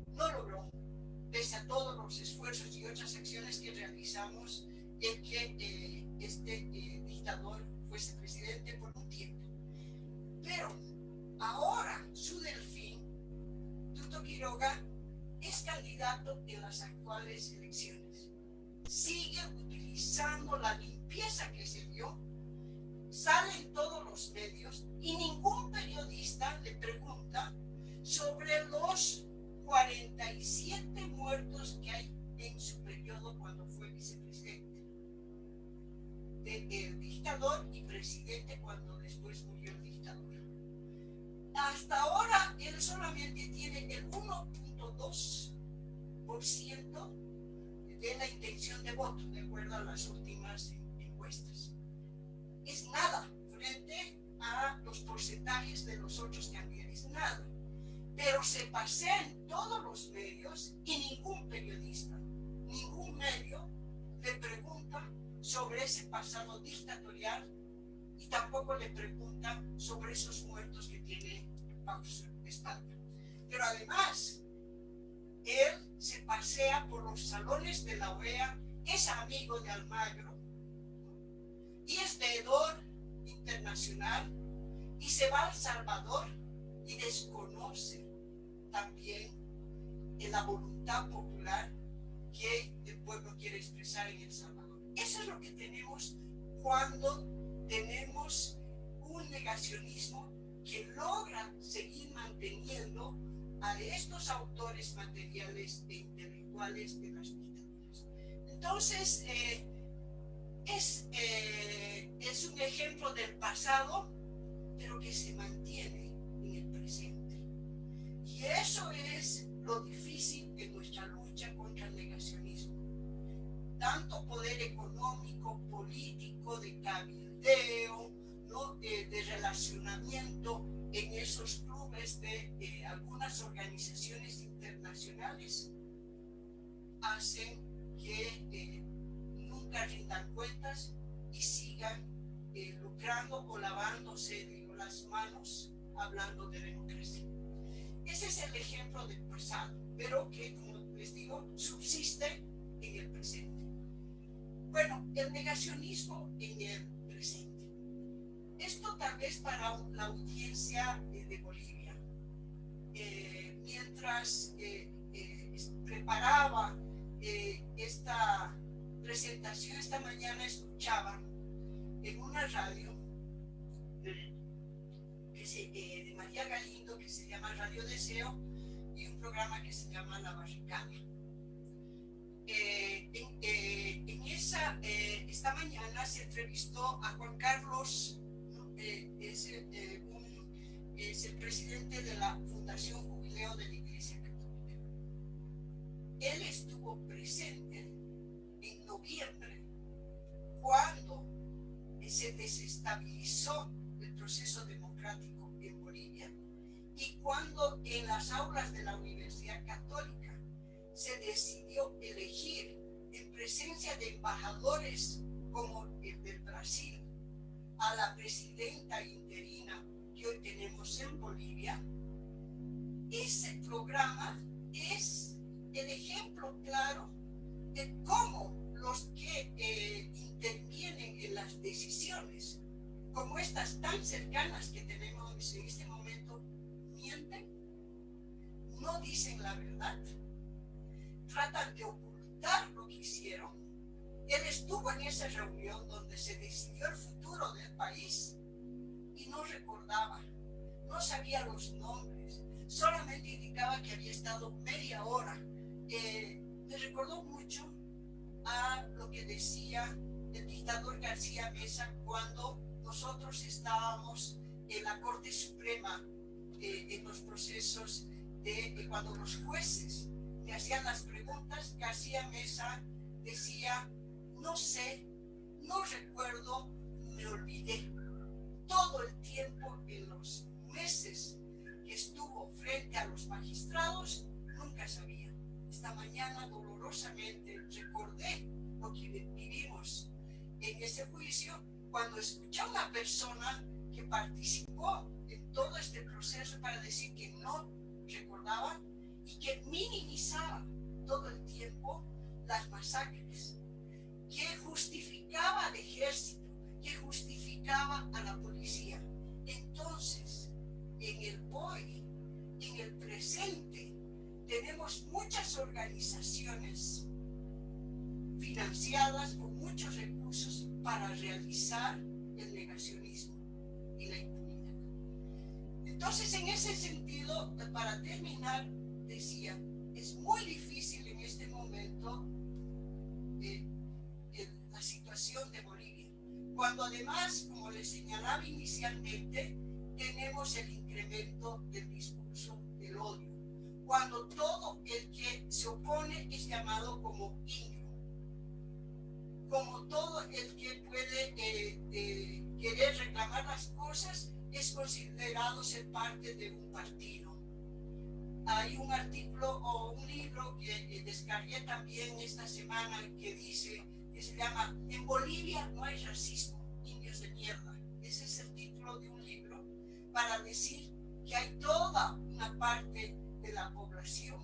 D: no logró, pese a todos los esfuerzos y otras acciones que realizamos, el que este dictador fuese presidente por un tiempo. Pero ahora su delfín, Tuto Quiroga, es candidato en las actuales elecciones. Sigue utilizando la limpieza que se dio, sale en todos los medios y ningún periodista le pregunta sobre los 47 muertos que hay en su periodo cuando fue vicepresidente. El dictador y presidente cuando después murió el dictador. Hasta ahora él solamente tiene el 1.2% de la intención de voto, de acuerdo a las últimas encuestas. Es nada frente a los porcentajes de los otros candidatos, nada. Pero se pasea en todos los medios y ningún periodista, ningún medio le pregunta sobre ese pasado dictatorial y tampoco le pregunta sobre esos muertos que tiene bajo su espalda. Pero además, él se pasea por los salones de la OEA, es amigo de Almagro y es veedor internacional y se va a El Salvador y desconoce también la voluntad popular que el pueblo quiere expresar en El Salvador. Eso es lo que tenemos cuando tenemos un negacionismo que logra seguir manteniendo a estos autores materiales e intelectuales de las dictaduras. Entonces, es un ejemplo del pasado, pero que se mantiene en el presente. Y eso es lo difícil en nuestra lucha contra el negacionismo. Tanto poder económico, político, de cabildeo, ¿no? De relacionamiento en esos clubes de algunas organizaciones internacionales hacen que nunca rindan cuentas y sigan lucrando o lavándose las manos hablando de democracia. Ese es el ejemplo del pasado, pero que, como les digo, subsiste en el presente. Bueno, el negacionismo en el presente. Esto tal vez para la audiencia de Bolivia. Mientras preparaba esta presentación, esta mañana escuchaba en una radio de María Galindo, que se llama Radio Deseo, y un programa que se llama La Barricada. Esta mañana se entrevistó a Juan Carlos, ¿no? Es el presidente de la Fundación Jubileo de la Iglesia Católica. Él estuvo presente en noviembre cuando se desestabilizó el proceso democrático en Bolivia y cuando en las aulas de la Universidad Católica se decidió elegir en presencia de embajadores como el del Brasil a la presidenta interina que hoy tenemos en Bolivia. Ese programa es el ejemplo claro de cómo los que intervienen en las decisiones, como estas tan cercanas que tenemos en este momento, mienten, no dicen la verdad, tratan de ocultar lo que hicieron. Él estuvo en esa reunión donde se decidió el futuro del país y no recordaba, no sabía los nombres, solamente indicaba que había estado media hora. Me recordó mucho a lo que decía el dictador García Meza cuando nosotros estábamos en la Corte Suprema, en los procesos de cuando los jueces le hacían las preguntas. García Meza decía: no sé, no recuerdo, me olvidé. todo el tiempo en los meses que estuvo frente a los magistrados, nunca sabía. Esta mañana dolorosamente recordé lo que vivimos en ese juicio cuando escuché a una persona que participó en todo este proceso para decir que no recordaba y que minimizaba todo el tiempo las masacres, que justificaba al ejército, que justificaba a la policía. Entonces, en el hoy, en el presente, tenemos muchas organizaciones financiadas con muchos recursos para realizar el negacionismo y la impunidad. Entonces, en ese sentido, para terminar, decía, es muy difícil en este momento la situación de Bolivia, cuando además, como les señalaba inicialmente, tenemos el incremento del discurso del odio, cuando todo el que se opone es llamado como indio, como todo el que puede querer reclamar las cosas es considerado ser parte de un partido. Hay un artículo o un libro que descargué también esta semana que dice, que se llama En Bolivia no hay racismo, indios de mierda. Ese es el título de un libro para decir que hay toda una parte de la población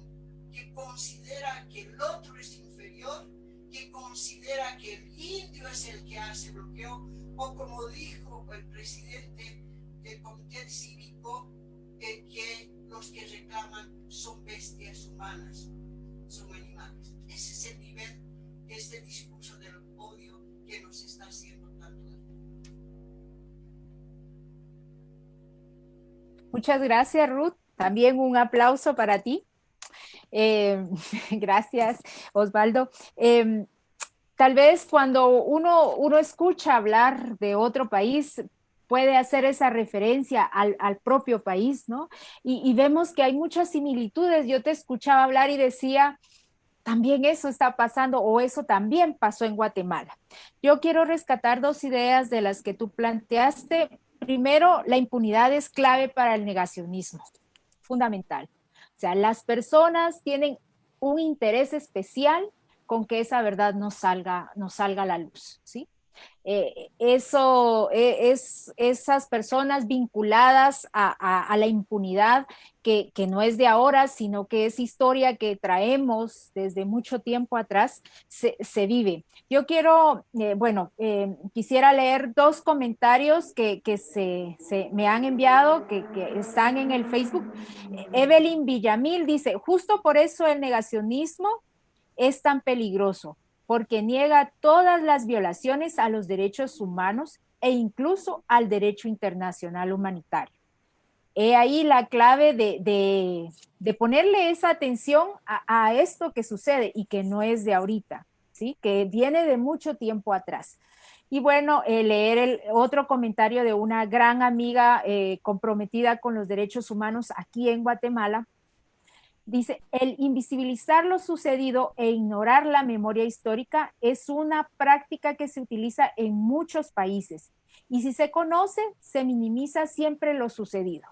D: que considera que el otro es inferior, que considera que el indio es el que hace bloqueo, o como dijo el presidente del comité cívico, que los que reclaman son bestias humanas, son animales. Ese es el nivel de este discurso del odio que nos está haciendo tanto daño.
B: Muchas gracias, Ruth. También un aplauso para ti. Gracias, Osvaldo. Tal vez cuando uno escucha hablar de otro país, puede hacer esa referencia al propio país, ¿no? Y vemos que hay muchas similitudes. Yo te escuchaba hablar y decía, también eso está pasando o eso también pasó en Guatemala. Yo quiero rescatar dos ideas de las que tú planteaste. Primero, la impunidad es clave para el negacionismo, fundamental. O sea, las personas tienen un interés especial con que esa verdad no salga a la luz, ¿sí? Eso es esas personas vinculadas a la impunidad que no es de ahora, sino que es historia que traemos desde mucho tiempo atrás, se vive. Yo quiero, quisiera leer dos comentarios que se me han enviado, que están en el Facebook. Evelyn Villamil dice, justo por eso el negacionismo es tan peligroso, porque niega todas las violaciones a los derechos humanos e incluso al derecho internacional humanitario. He ahí la clave de ponerle esa atención a esto que sucede y que no es de ahorita, ¿sí? Que viene de mucho tiempo atrás. Y bueno, leer el otro comentario de una gran amiga comprometida con los derechos humanos aquí en Guatemala. Dice, el invisibilizar lo sucedido e ignorar la memoria histórica es una práctica que se utiliza en muchos países. Y si se conoce, se minimiza siempre lo sucedido.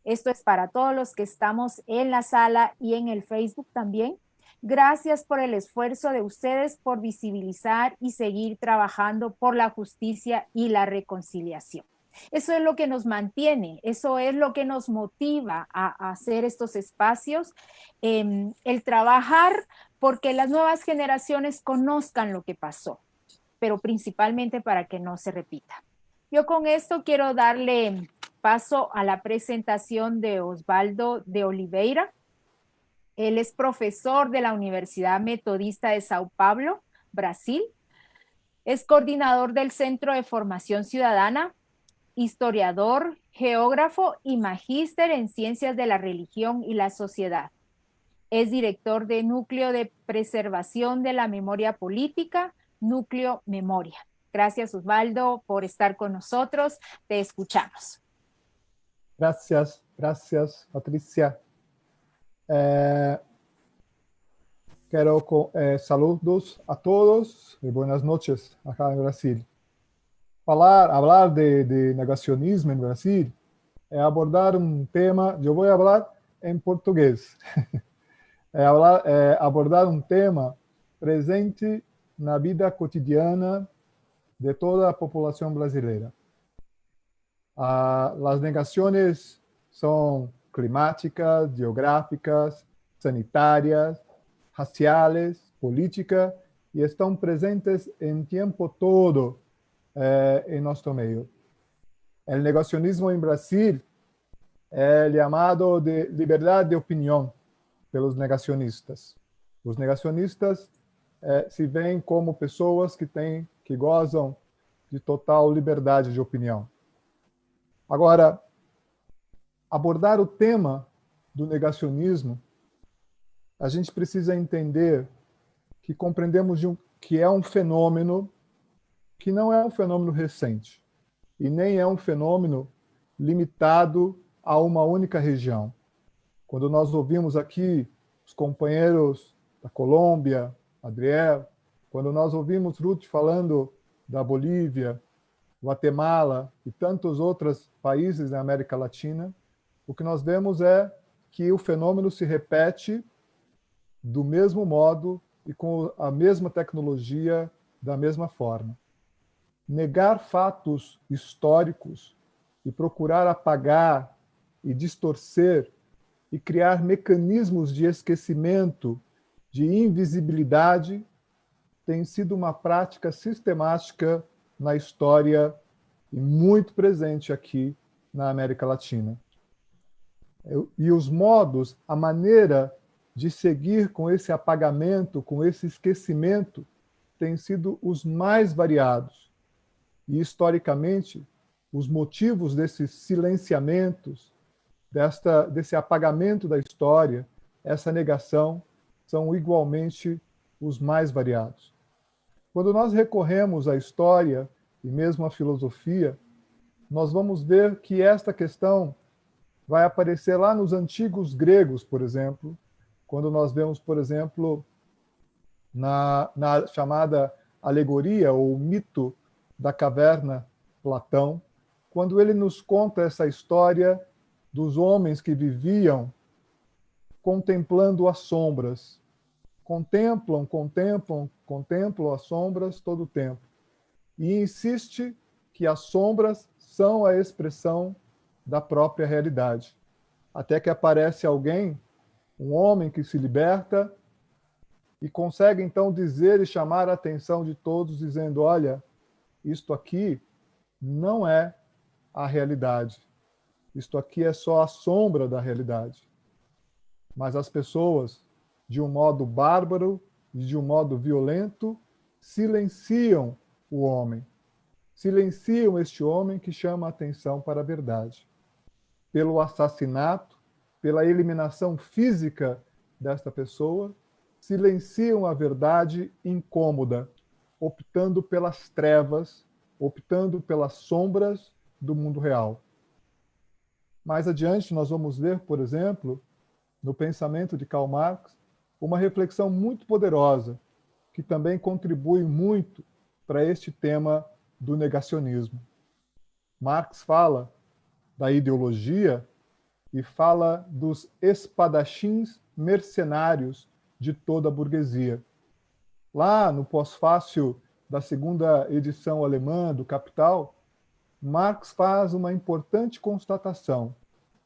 B: Esto es para todos los que estamos en la sala y en el Facebook también. Gracias por el esfuerzo de ustedes por visibilizar y seguir trabajando por la justicia y la reconciliación. Eso es lo que nos mantiene, eso es lo que nos motiva a hacer estos espacios, el trabajar porque las nuevas generaciones conozcan lo que pasó, pero principalmente para que no se repita. Yo con esto quiero darle paso a la presentación de Osvaldo de Oliveira. Él es profesor de la Universidad Metodista de Sao Paulo, Brasil. Es coordinador del Centro de Formación Ciudadana, historiador, geógrafo y magíster en Ciencias de la Religión y la Sociedad. Es director de Núcleo de Preservación de la Memoria Política, Núcleo Memoria. Gracias, Osvaldo, por estar con nosotros. Te escuchamos.
E: Gracias, Patricia. Saludos a todos y buenas noches acá en Brasil. Hablar de negacionismo en Brasil é abordar um tema, eu vou falar em português, abordar um tema presente na vida cotidiana de toda a população brasileira. As negações são climáticas, geográficas, sanitárias, raciais, políticas, e estão presentes em tempo todo em nosso meio. O negacionismo em Brasil é chamado de liberdade de opinião pelos negacionistas. Os negacionistas se veem como pessoas que gozam de total liberdade de opinião. Agora, abordar o tema do negacionismo, a gente precisa entender que compreendemos que é um fenômeno que não é um fenômeno recente e nem é um fenômeno limitado a uma única região. Quando nós ouvimos aqui os companheiros da Colômbia, Adriel, quando nós ouvimos Ruth falando da Bolívia, Guatemala e tantos outros países da América Latina, o que nós vemos é que o fenômeno se repete do mesmo modo e com a mesma tecnologia, da mesma forma. Negar fatos históricos e procurar apagar e distorcer e criar mecanismos de esquecimento, de invisibilidade, tem sido uma prática sistemática na história e muito presente aqui na América Latina. E os modos, a maneira de seguir com esse apagamento, com esse esquecimento, têm sido os mais variados. E, historicamente, os motivos desses silenciamentos, desse apagamento da história, essa negação, são igualmente os mais variados. Quando nós recorremos à história e mesmo à filosofia, nós vamos ver que esta questão vai aparecer lá nos antigos gregos, por exemplo, quando nós vemos, por exemplo, na chamada alegoria ou mito da caverna Platão, quando ele nos conta essa história dos homens que viviam contemplando as sombras. Contemplam as sombras todo o tempo. E insiste que as sombras são a expressão da própria realidade. Até que aparece alguém, um homem que se liberta e consegue então dizer e chamar a atenção de todos, dizendo: olha, isto aqui não é a realidade. Isto aqui é só a sombra da realidade. Mas as pessoas, de um modo bárbaro e de um modo violento, silenciam o homem. Silenciam este homem que chama a atenção para a verdade. Pelo assassinato, pela eliminação física desta pessoa, silenciam a verdade incômoda, optando pelas trevas, optando pelas sombras do mundo real. Mais adiante, nós vamos ver, por exemplo, no pensamento de Karl Marx, uma reflexão muito poderosa, que também contribui muito para este tema do negacionismo. Marx fala da ideologia e fala dos espadachins mercenários de toda a burguesia. Lá no pós-fácil da segunda edição alemã do Capital, Marx faz uma importante constatação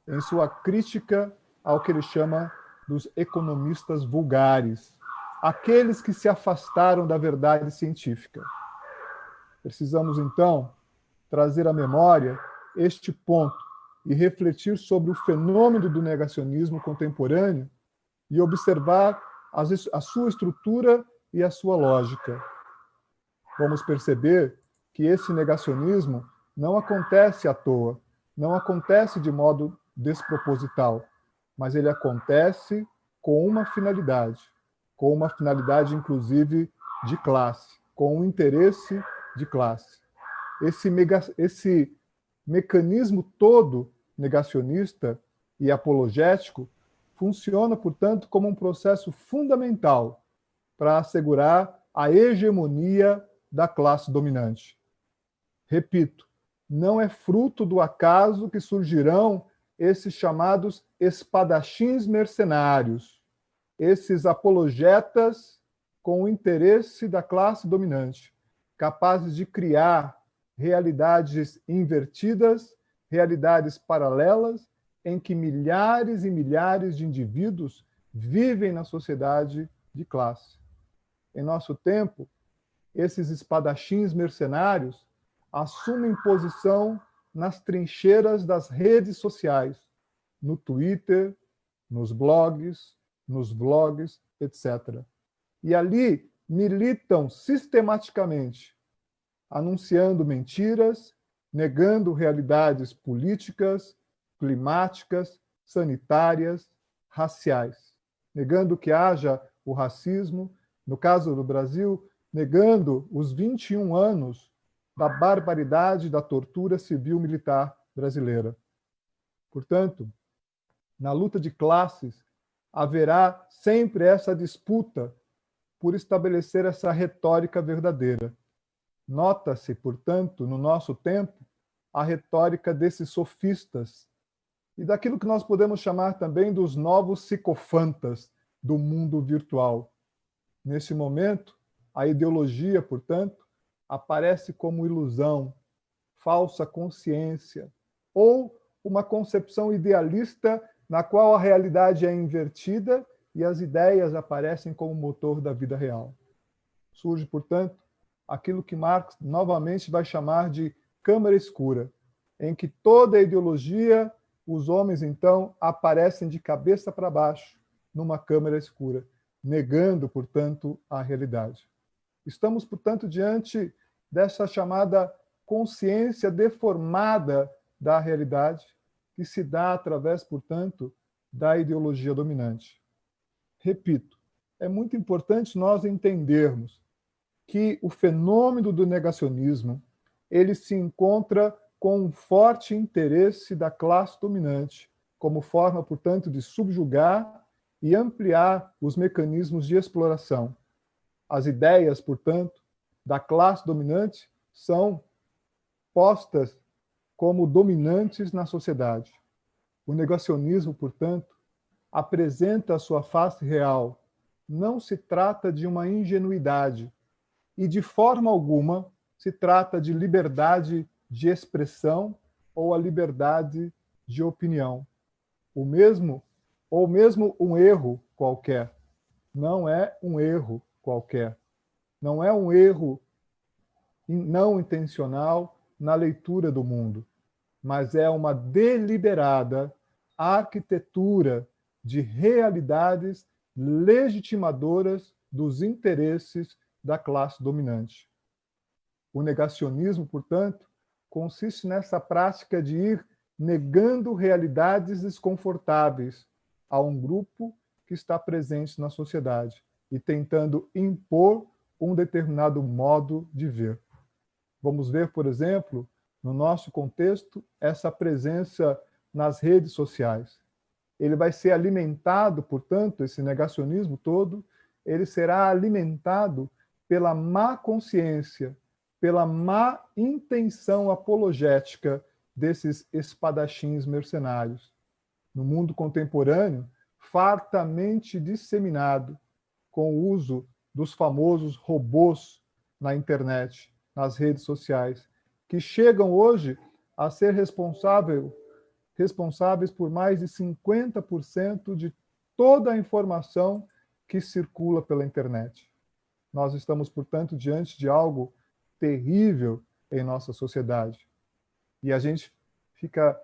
E: em sua crítica ao que ele chama dos economistas vulgares, aqueles que se afastaram da verdade científica. Precisamos, então, trazer à memória este ponto e refletir sobre o fenômeno do negacionismo contemporâneo e observar a sua estrutura e a sua lógica. Vamos perceber que esse negacionismo não acontece à toa, não acontece de modo desproposital, mas ele acontece com uma finalidade inclusive de classe, com um interesse de classe. Esse mecanismo todo negacionista e apologético funciona, portanto, como um processo fundamental para assegurar a hegemonia da classe dominante. Repito, não é fruto do acaso que surgirão esses chamados espadachins mercenários, esses apologetas com o interesse da classe dominante, capazes de criar realidades invertidas, realidades paralelas, em que milhares e milhares de indivíduos vivem na sociedade de classe. Em nosso tempo, esses espadachins mercenários assumem posição nas trincheiras das redes sociais, no Twitter, nos blogs, etc. E ali militam sistematicamente, anunciando mentiras, negando realidades políticas, climáticas, sanitárias, raciais, negando que haja o racismo, no caso do Brasil, negando os 21 anos da barbaridade da tortura civil-militar brasileira. Portanto, na luta de classes, haverá sempre essa disputa por estabelecer essa retórica verdadeira. Nota-se, portanto, no nosso tempo, a retórica desses sofistas e daquilo que nós podemos chamar também dos novos psicofantas do mundo virtual. Nesse momento, a ideologia, portanto, aparece como ilusão, falsa consciência, ou uma concepção idealista na qual a realidade é invertida e as ideias aparecem como motor da vida real. Surge, portanto, aquilo que Marx novamente vai chamar de câmara escura, em que toda a ideologia, os homens, então, aparecem de cabeça para baixo numa câmara escura, negando, portanto, a realidade. Estamos, portanto, diante dessa chamada consciência deformada da realidade, que se dá através, portanto, da ideologia dominante. Repito, é muito importante nós entendermos que o fenômeno do negacionismo ele se encontra com um forte interesse da classe dominante, como forma, portanto, de subjugar e ampliar os mecanismos de exploração. As ideias, portanto, da classe dominante são postas como dominantes na sociedade. O negacionismo, portanto, apresenta a sua face real. Não se trata de uma ingenuidade e, de forma alguma, se trata de liberdade de expressão ou a liberdade de opinião. Ou mesmo um erro qualquer. Não é um erro qualquer. Não é um erro não intencional na leitura do mundo, mas é uma deliberada arquitetura de realidades legitimadoras dos interesses da classe dominante. O negacionismo, portanto, consiste nessa prática de ir negando realidades desconfortáveis a um grupo que está presente na sociedade e tentando impor um determinado modo de ver. Vamos ver, por exemplo, no nosso contexto, essa presença nas redes sociais. Ele vai ser alimentado, portanto, esse negacionismo todo, ele será alimentado pela má consciência, pela má intenção apologética desses espadachins mercenários. No mundo contemporâneo, fartamente disseminado, com o uso dos famosos robôs na internet, nas redes sociais, que chegam hoje a ser responsáveis por mais de 50% de toda a informação que circula pela internet. Nós estamos, portanto, diante de algo terrível em nossa sociedade. E a gente fica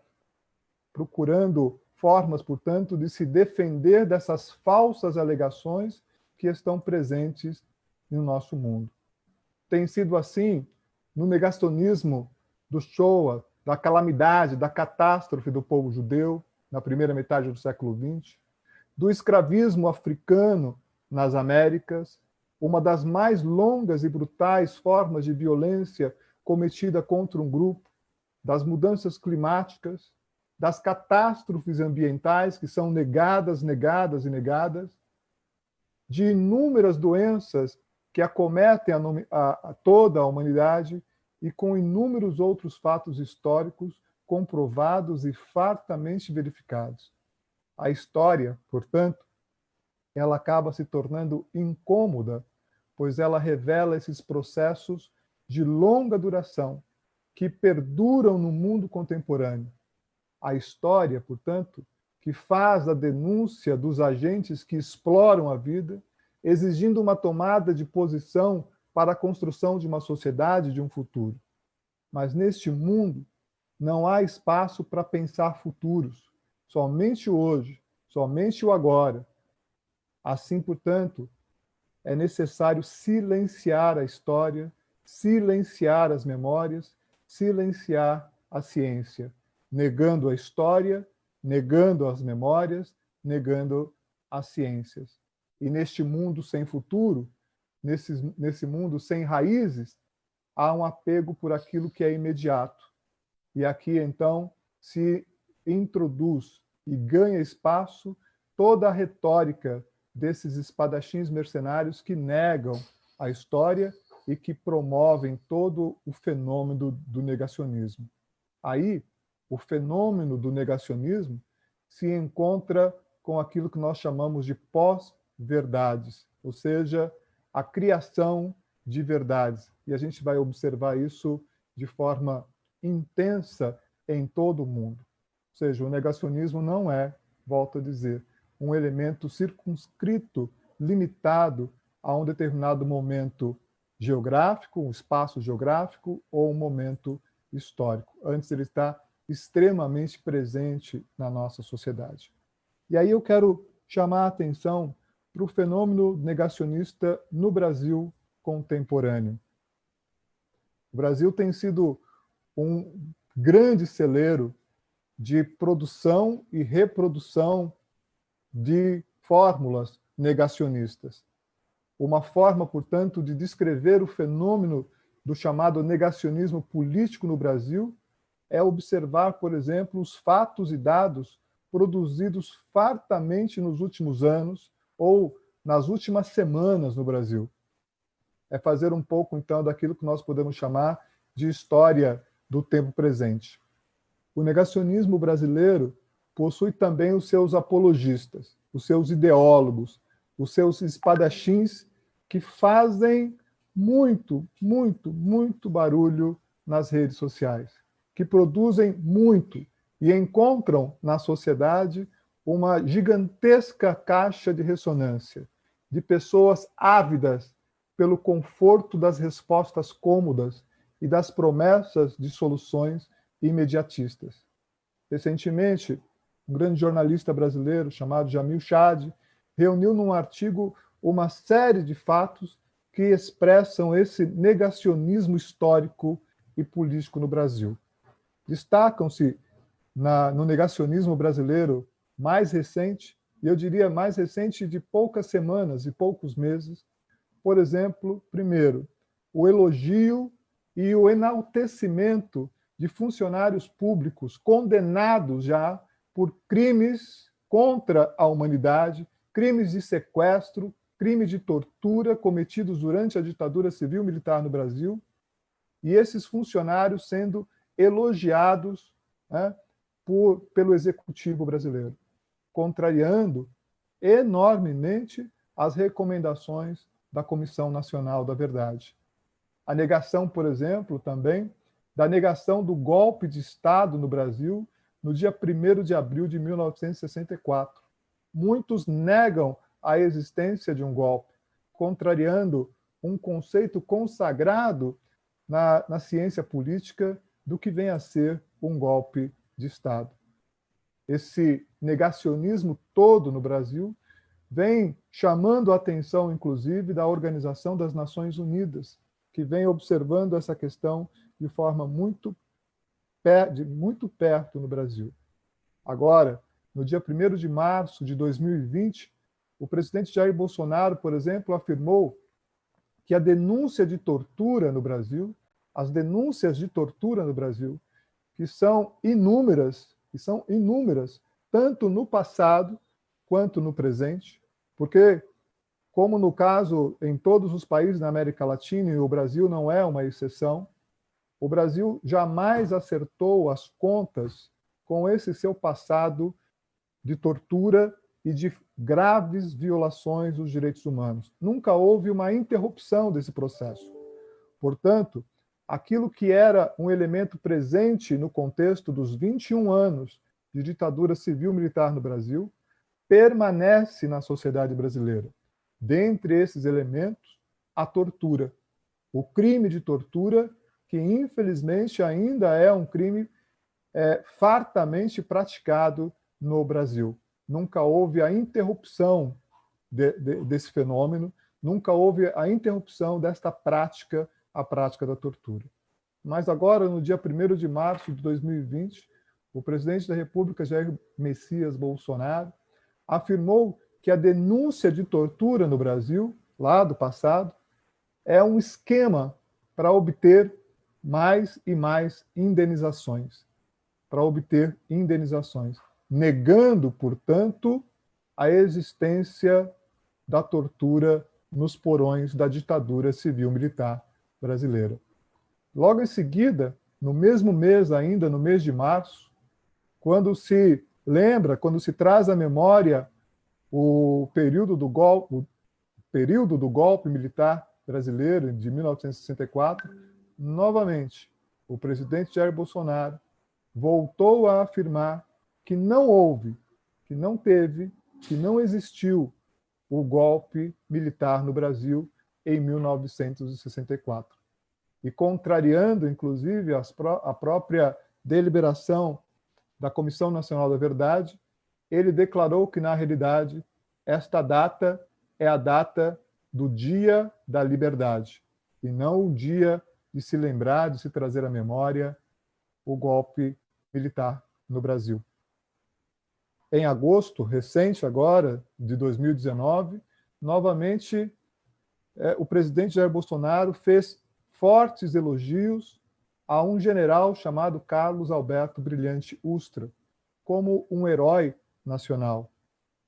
E: procurando formas, portanto, de se defender dessas falsas alegações que estão presentes no nosso mundo. Tem sido assim no negacionismo do Shoah, da calamidade, da catástrofe do povo judeu na primeira metade do século XX, do escravismo africano nas Américas, uma das mais longas e brutais formas de violência cometida contra um grupo, das mudanças climáticas, das catástrofes ambientais que são negadas, de inúmeras doenças que acometem a toda a humanidade e com inúmeros outros fatos históricos comprovados e fartamente verificados. A história, portanto, ela acaba se tornando incômoda, pois ela revela esses processos de longa duração que perduram no mundo contemporâneo. A história, portanto, que faz a denúncia dos agentes que exploram a vida, exigindo uma tomada de posição para a construção de uma sociedade, de um futuro. Mas neste mundo não há espaço para pensar futuros, somente hoje, somente o agora. Assim, portanto, é necessário silenciar a história, silenciar as memórias, silenciar a ciência, negando a história, negando as memórias, negando as ciências. E neste mundo sem futuro, nesse mundo sem raízes, há um apego por aquilo que é imediato. E aqui, então, se introduz e ganha espaço toda a retórica desses espadachins mercenários que negam a história e que promovem todo o fenômeno do negacionismo. Aí, o fenômeno do negacionismo se encontra com aquilo que nós chamamos de pós-verdades, ou seja, a criação de verdades. E a gente vai observar isso de forma intensa em todo o mundo. Ou seja, o negacionismo não é, volto a dizer, um elemento circunscrito, limitado a um determinado momento geográfico, um espaço geográfico ou um momento histórico. Antes, ele está extremamente presente na nossa sociedade. E aí eu quero chamar a atenção para o fenômeno negacionista no Brasil contemporâneo. O Brasil tem sido um grande celeiro de produção e reprodução de fórmulas negacionistas. Uma forma, portanto, de descrever o fenômeno do chamado negacionismo político no Brasil é observar, por exemplo, os fatos e dados produzidos fartamente nos últimos anos ou nas últimas semanas no Brasil. É fazer um pouco, então, daquilo que nós podemos chamar de história do tempo presente. O negacionismo brasileiro possui também os seus apologistas, os seus ideólogos, os seus espadachins que fazem muito, muito, muito barulho nas redes sociais, que produzem muito e encontram na sociedade uma gigantesca caixa de ressonância de pessoas ávidas pelo conforto das respostas cômodas e das promessas de soluções imediatistas. Recentemente, um grande jornalista brasileiro chamado Jamil Chad reuniu num artigo uma série de fatos que expressam esse negacionismo histórico e político no Brasil. Destacam-se no negacionismo brasileiro mais recente, e eu diria mais recente de poucas semanas e poucos meses, por exemplo, primeiro, o elogio e o enaltecimento de funcionários públicos condenados já por crimes contra a humanidade, crimes de sequestro, crimes de tortura cometidos durante a ditadura civil-militar no Brasil, e esses funcionários sendo elogiados, né, pelo executivo brasileiro, contrariando enormemente as recomendações da Comissão Nacional da Verdade. A negação, por exemplo, também, da negação do golpe de Estado no Brasil no dia 1º de abril de 1964. Muitos negam a existência de um golpe, contrariando um conceito consagrado na ciência política do que vem a ser um golpe de Estado. Esse negacionismo todo no Brasil vem chamando a atenção, inclusive, da Organização das Nações Unidas, que vem observando essa questão de forma muito perto no Brasil. Agora, no dia 1º de março de 2020, o presidente Jair Bolsonaro, por exemplo, afirmou que a denúncia de tortura no Brasil, as denúncias de tortura no Brasil, que são inúmeras, tanto no passado quanto no presente, porque, como no caso em todos os países da América Latina, e o Brasil não é uma exceção, O Brasil jamais acertou as contas com esse seu passado de tortura e de graves violações dos direitos humanos. Nunca houve uma interrupção desse processo. Portanto, aquilo que era um elemento presente no contexto dos 21 anos de ditadura civil-militar no Brasil, permanece na sociedade brasileira. Dentre esses elementos, a tortura. O crime de tortura, que infelizmente ainda é um crime fartamente praticado no Brasil. Nunca houve a interrupção desse fenômeno, nunca houve a interrupção desta prática, a prática da tortura. Mas agora, no dia 1º de março de 2020, o presidente da República, Jair Messias Bolsonaro, afirmou que a denúncia de tortura no Brasil, lá do passado, é um esquema para obter mais e mais indenizações, negando, portanto, a existência da tortura nos porões da ditadura civil-militar brasileira. Logo em seguida, no mesmo mês ainda, no mês de março, quando se traz à memória o período do golpe militar brasileiro de 1964, novamente, o presidente Jair Bolsonaro voltou a afirmar que não houve, que não teve, que não existiu o golpe militar no Brasil em 1964. E contrariando, inclusive, a própria deliberação da Comissão Nacional da Verdade, ele declarou que, na realidade, esta data é a data do Dia da Liberdade, e não o dia de se lembrar, de se trazer à memória o golpe militar no Brasil. Em agosto, recente agora, de 2019, novamente, o presidente Jair Bolsonaro fez fortes elogios a um general chamado Carlos Alberto Brilhante Ustra, como um herói nacional.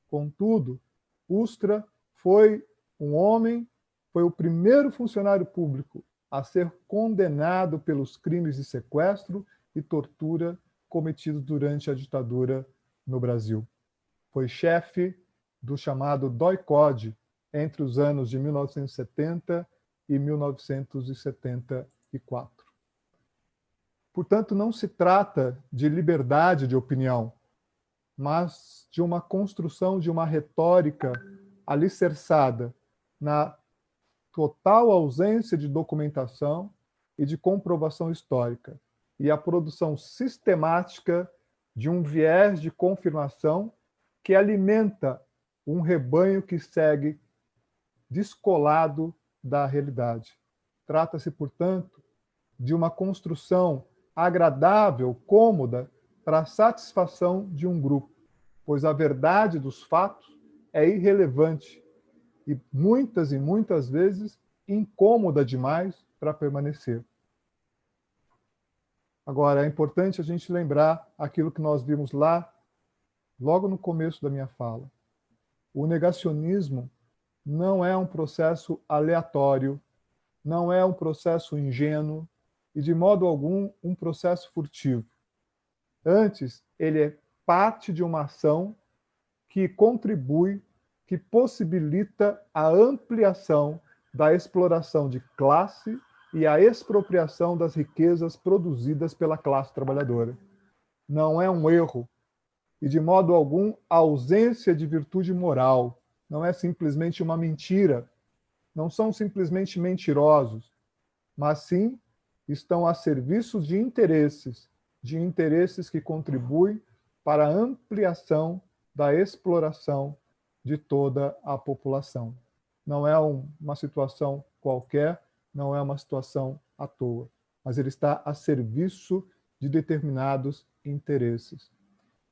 E: Contudo, Ustra foi um homem, foi o primeiro funcionário público a ser condenado pelos crimes de sequestro e tortura cometidos durante a ditadura no Brasil. Foi chefe do chamado DOI-CODE entre os anos de 1970 e 1974. Portanto, não se trata de liberdade de opinião, mas de uma construção de uma retórica alicerçada na total ausência de documentação e de comprovação histórica, e a produção sistemática de um viés de confirmação que alimenta um rebanho que segue descolado da realidade. Trata-se, portanto, de uma construção agradável, cômoda, para a satisfação de um grupo, pois a verdade dos fatos é irrelevante e muitas vezes incômoda demais para permanecer. Agora, é importante a gente lembrar aquilo que nós vimos lá, logo no começo da minha fala. O negacionismo não é um processo aleatório, não é um processo ingênuo e, de modo algum, um processo furtivo. Antes, ele é parte de uma ação que contribui, que possibilita a ampliação da exploração de classe e a expropriação das riquezas produzidas pela classe trabalhadora. Não é um erro e, de modo algum, a ausência de virtude moral. Não é simplesmente uma mentira. Não são simplesmente mentirosos, mas sim estão a serviço de interesses que contribuem para a ampliação da exploração de toda a população. Não é uma situação qualquer, não é uma situação à toa, mas ele está a serviço de determinados interesses.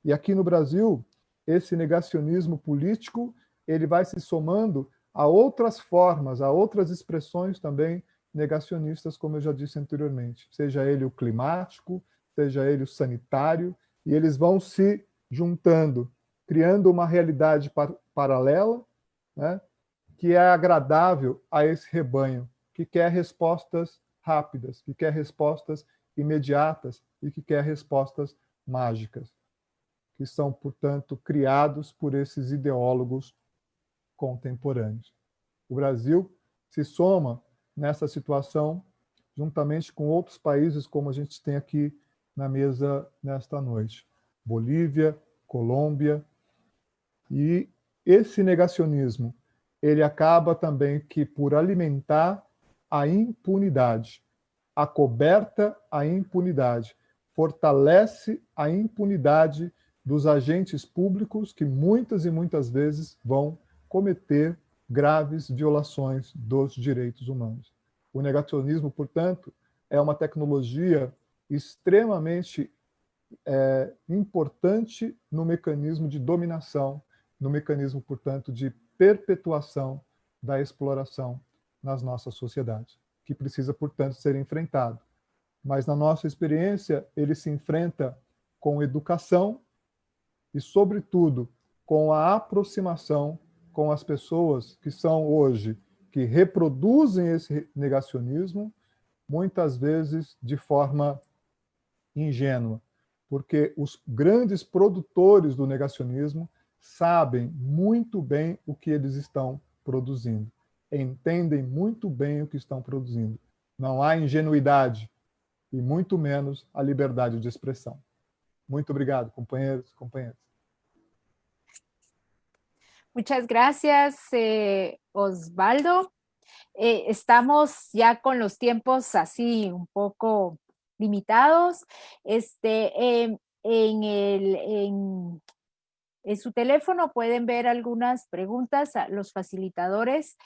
E: E aqui no Brasil, esse negacionismo político, ele vai se somando a outras formas, a outras expressões também negacionistas, como eu já disse anteriormente, seja ele o climático, seja ele o sanitário, e eles vão se juntando, criando uma realidade paralela, né, que é agradável a esse rebanho, que quer respostas rápidas, que quer respostas imediatas e que quer respostas mágicas, que são, portanto, criados por esses ideólogos contemporâneos. O Brasil se soma nessa situação juntamente com outros países, como a gente tem aqui na mesa nesta noite. Bolívia, Colômbia. E esse negacionismo, ele acaba também que por alimentar a impunidade, acoberta a impunidade, fortalece a impunidade dos agentes públicos que muitas e muitas vezes vão cometer graves violações dos direitos humanos. O negacionismo, portanto, é uma tecnologia extremamente importante no mecanismo de dominação, no mecanismo, portanto, de perpetuação da exploração nas nossas sociedades, que precisa, portanto, ser enfrentado. Mas, na nossa experiência, ele se enfrenta com educação e, sobretudo, com a aproximação com as pessoas que são hoje, que reproduzem esse negacionismo, muitas vezes de forma ingênua, porque os grandes produtores do negacionismo sabem muito bem o que eles estão produzindo, entendem muito bem o que estão produzindo. Não há ingenuidade e muito menos a liberdade de expressão. Muito obrigado, companheiros e companheiras.
B: Muchas gracias, Osvaldo. Estamos ya con los tiempos así un poco limitados. En su teléfono pueden ver algunas preguntas a los facilitadores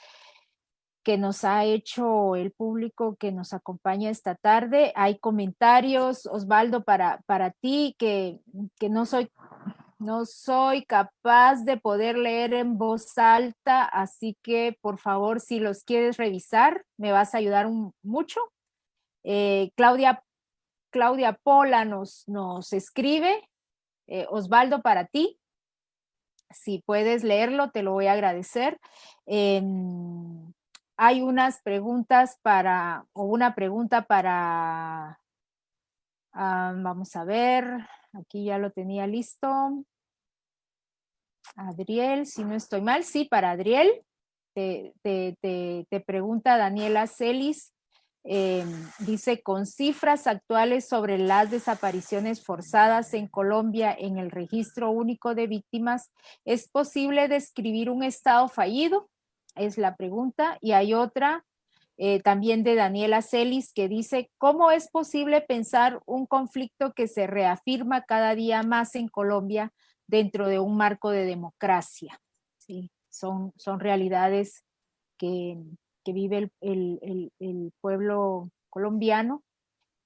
B: que nos ha hecho el público que nos acompaña esta tarde. Hay comentarios, Osvaldo, para ti que no soy capaz de poder leer en voz alta, así que por favor, si los quieres revisar, me vas a ayudar mucho. Claudia Pola nos escribe, Osvaldo, para ti. Si puedes leerlo, te lo voy a agradecer. Hay una pregunta para, vamos a ver, aquí ya lo tenía listo. Adriel, si no estoy mal, sí, para Adriel. Te pregunta Daniela Celis, dice, con cifras actuales sobre las desapariciones forzadas en Colombia en el registro único de víctimas, ¿es posible describir un estado fallido? Es la pregunta. Y hay otra también de Daniela Celis que dice, ¿cómo es posible pensar un conflicto que se reafirma cada día más en Colombia dentro de un marco de democracia? ¿Sí? Son realidades que vive el pueblo colombiano.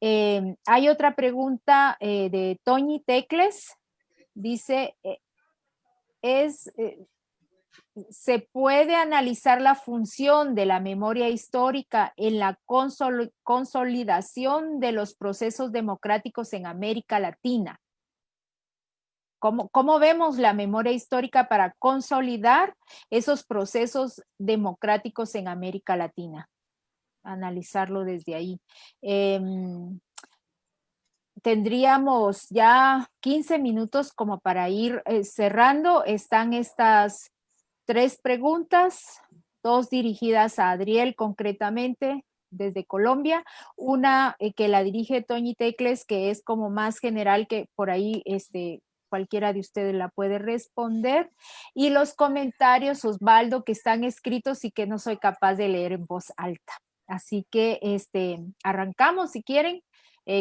B: Hay otra pregunta de Toñi Tecles. Dice, ¿se puede analizar la función de la memoria histórica en la consolidación de los procesos democráticos en América Latina? ¿Cómo vemos la memoria histórica para consolidar esos procesos democráticos en América Latina? Analizarlo desde ahí. Tendríamos ya 15 minutos como para ir cerrando. Están estas 3 preguntas, 2 dirigidas a Adriel concretamente desde Colombia, una que la dirige Toñi Tecles, que es como más general, que por ahí cualquiera de ustedes la puede responder, y los comentarios, Osvaldo, que están escritos y que no soy capaz de leer en voz alta. Así que arrancamos, si quieren,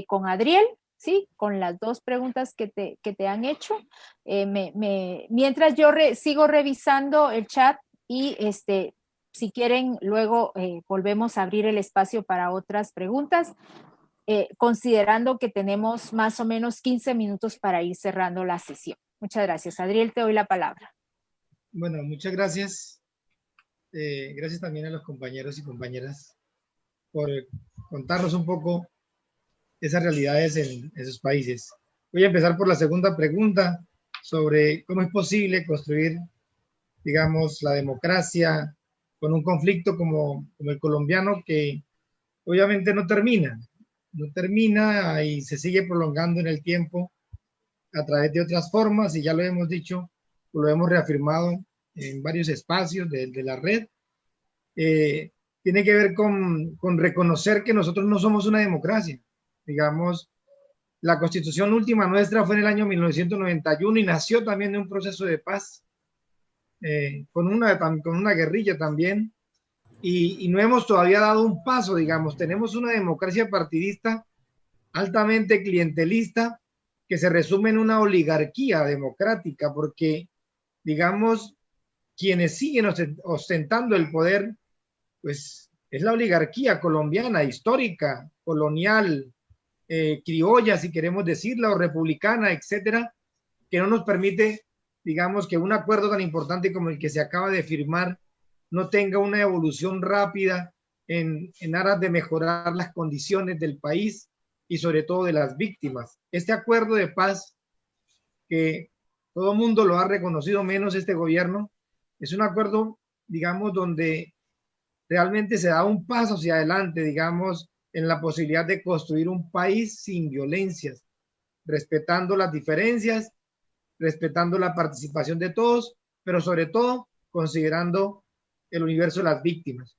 B: con Adriel, ¿sí? Con las 2 preguntas que te han hecho. Mientras yo sigo revisando el chat y si quieren, luego volvemos a abrir el espacio para otras preguntas. Considerando que tenemos más o menos 15 minutos para ir cerrando la sesión. Muchas gracias. Adriel, te doy la palabra.
C: Bueno, muchas gracias. Gracias también a los compañeros y compañeras por contarnos un poco esas realidades en esos países. Voy a empezar por la segunda pregunta sobre cómo es posible construir, digamos, la democracia con un conflicto como el colombiano que obviamente no termina y se sigue prolongando en el tiempo a través de otras formas, y ya lo hemos dicho, lo hemos reafirmado en varios espacios de la red. Tiene que ver con reconocer que nosotros no somos una democracia. Digamos, la constitución última nuestra fue en el año 1991 y nació también de un proceso de paz, con una guerrilla también, y no hemos todavía dado un paso, digamos. Tenemos una democracia partidista altamente clientelista que se resume en una oligarquía democrática, porque, digamos, quienes siguen ostentando el poder, pues es la oligarquía colombiana, histórica, colonial, criolla, si queremos decirla, o republicana, etcétera, que no nos permite, digamos, que un acuerdo tan importante como el que se acaba de firmar no tenga una evolución rápida en aras de mejorar las condiciones del país y sobre todo de las víctimas. Este acuerdo de paz, que todo el mundo lo ha reconocido menos este gobierno, es un acuerdo, digamos, donde realmente se da un paso hacia adelante, digamos, en la posibilidad de construir un país sin violencias, respetando las diferencias, respetando la participación de todos, pero sobre todo considerando el universo de las víctimas.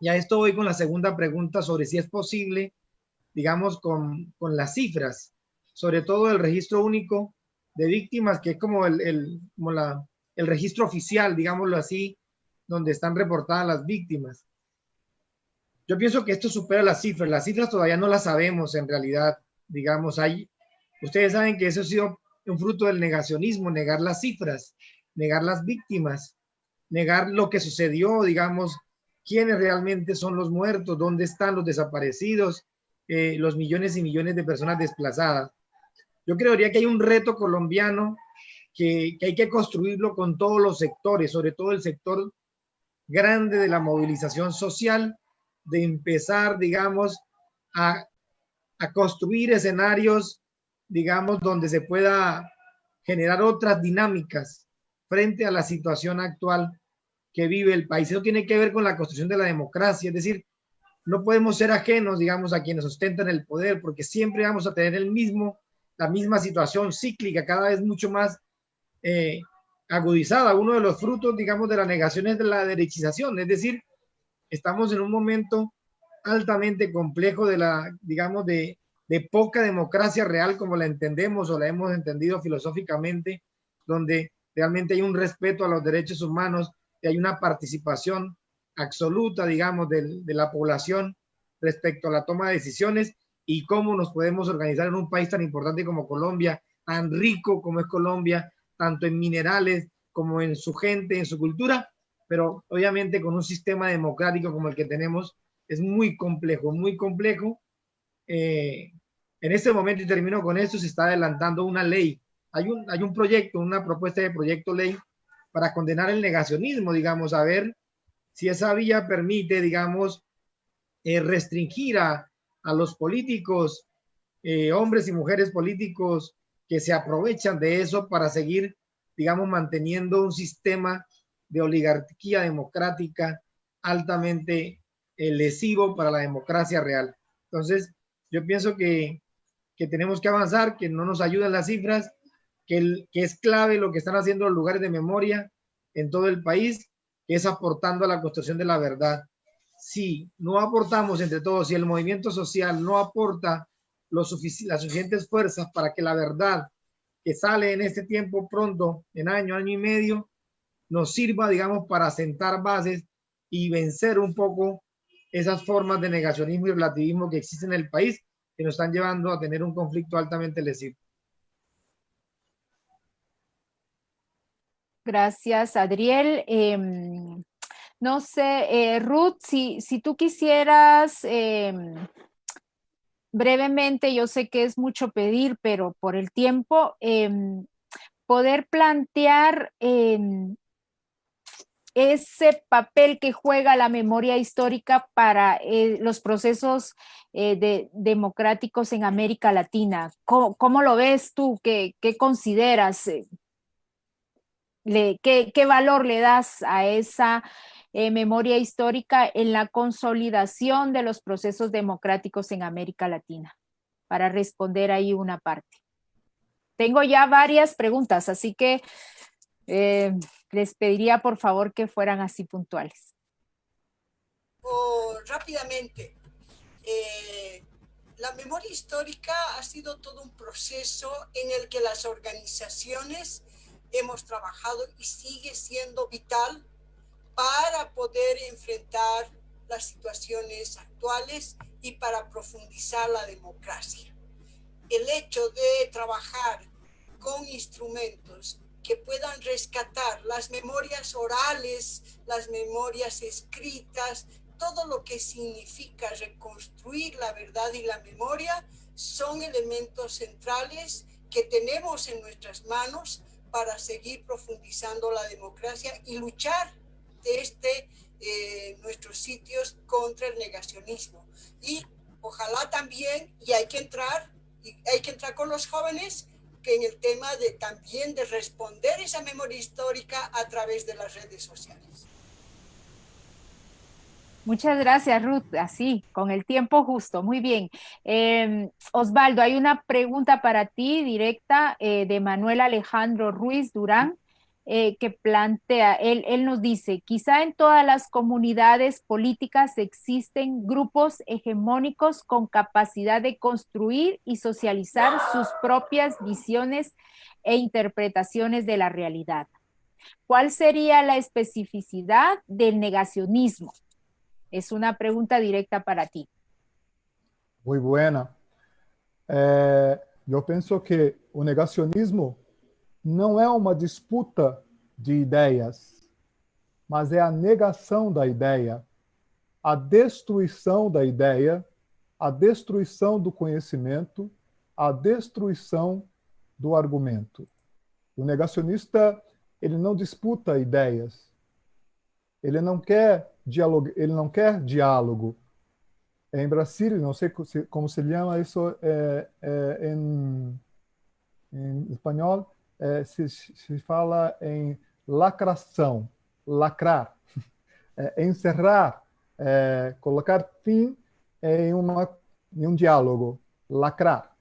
C: Y a esto voy con la segunda pregunta sobre si es posible, digamos, con las cifras, sobre todo el registro único de víctimas, que es como el registro oficial, digámoslo así, donde están reportadas las víctimas. Yo pienso que esto supera las cifras todavía no las sabemos en realidad, digamos, ustedes saben que eso ha sido un fruto del negacionismo, negar las cifras, negar las víctimas, negar lo que sucedió, digamos, quiénes realmente son los muertos, dónde están los desaparecidos, los millones y millones de personas desplazadas. Yo creería que hay un reto colombiano que hay que construirlo con todos los sectores, sobre todo el sector grande de la movilización social, de empezar, digamos, a construir escenarios, digamos, donde se pueda generar otras dinámicas frente a la situación actual que vive el país. Eso tiene que ver con la construcción de la democracia, es decir, no podemos ser ajenos, digamos, a quienes ostentan el poder, porque siempre vamos a tener la misma situación cíclica, cada vez mucho más agudizada. Uno de los frutos, digamos, de la negación es de la derechización, es decir, estamos en un momento altamente complejo digamos, de poca democracia real como la entendemos o la hemos entendido filosóficamente, donde realmente hay un respeto a los derechos humanos y hay una participación absoluta, digamos, de la población respecto a la toma de decisiones y cómo nos podemos organizar en un país tan importante como Colombia, tan rico como es Colombia, tanto en minerales como en su gente, en su cultura, pero obviamente con un sistema democrático como el que tenemos es muy complejo, muy complejo. En este momento, y termino con esto, se está adelantando una ley. Hay un proyecto, una propuesta de proyecto ley para condenar el negacionismo, digamos, a ver si esa vía permite, digamos, restringir a los políticos, hombres y mujeres políticos que se aprovechan de eso para seguir, digamos, manteniendo un sistema de oligarquía democrática altamente lesivo para la democracia real. Entonces, yo pienso que tenemos que avanzar, que no nos ayudan las cifras, que es clave lo que están haciendo los lugares de memoria en todo el país, que es aportando a la construcción de la verdad. Si no aportamos entre todos, si el movimiento social no aporta las suficientes fuerzas para que la verdad que sale en este tiempo pronto, en año y medio, nos sirva, digamos, para sentar bases y vencer un poco esas formas de negacionismo y relativismo que existen en el país, que nos están llevando a tener un conflicto altamente lesivo.
B: Gracias, Adriel. No sé, Ruth, si tú quisieras brevemente, yo sé que es mucho pedir, pero por el tiempo, poder plantear ese papel que juega la memoria histórica para los procesos democráticos en América Latina. ¿Cómo lo ves tú? ¿Qué consideras? ¿Qué valor le das a esa memoria histórica en la consolidación de los procesos democráticos en América Latina? Para responder ahí una parte. Tengo ya varias preguntas, así que les pediría por favor que fueran así puntuales.
D: Rápidamente, la memoria histórica ha sido todo un proceso en el que las organizaciones hemos trabajado y sigue siendo vital para poder enfrentar las situaciones actuales y para profundizar la democracia. El hecho de trabajar con instrumentos que puedan rescatar las memorias orales, las memorias escritas, todo lo que significa reconstruir la verdad y la memoria, son elementos centrales que tenemos en nuestras manos para seguir profundizando la democracia y luchar desde nuestros sitios contra el negacionismo. Y ojalá también, y hay que entrar con los jóvenes, que en el tema también de responder esa memoria histórica a través de las redes sociales.
B: Muchas gracias, Ruth. Así, con el tiempo justo. Muy bien. Osvaldo, hay una pregunta para ti directa de Manuel Alejandro Ruiz Durán, que plantea, él nos dice, quizá en todas las comunidades políticas existen grupos hegemónicos con capacidad de construir y socializar sus propias visiones e interpretaciones de la realidad. ¿Cuál sería la especificidad del negacionismo? Es una pregunta directa para ti.
E: Muy buena. Eu penso que o negacionismo não é uma disputa de ideias, mas é a negação da ideia, a destruição da ideia, a destruição do conhecimento, a destruição do argumento. O negacionista, ele não disputa ideias, ele não quer diálogo. Em Brasília, não sei como se chama isso em espanhol, se fala em lacração, lacrar, encerrar, colocar fim em um diálogo, lacrar.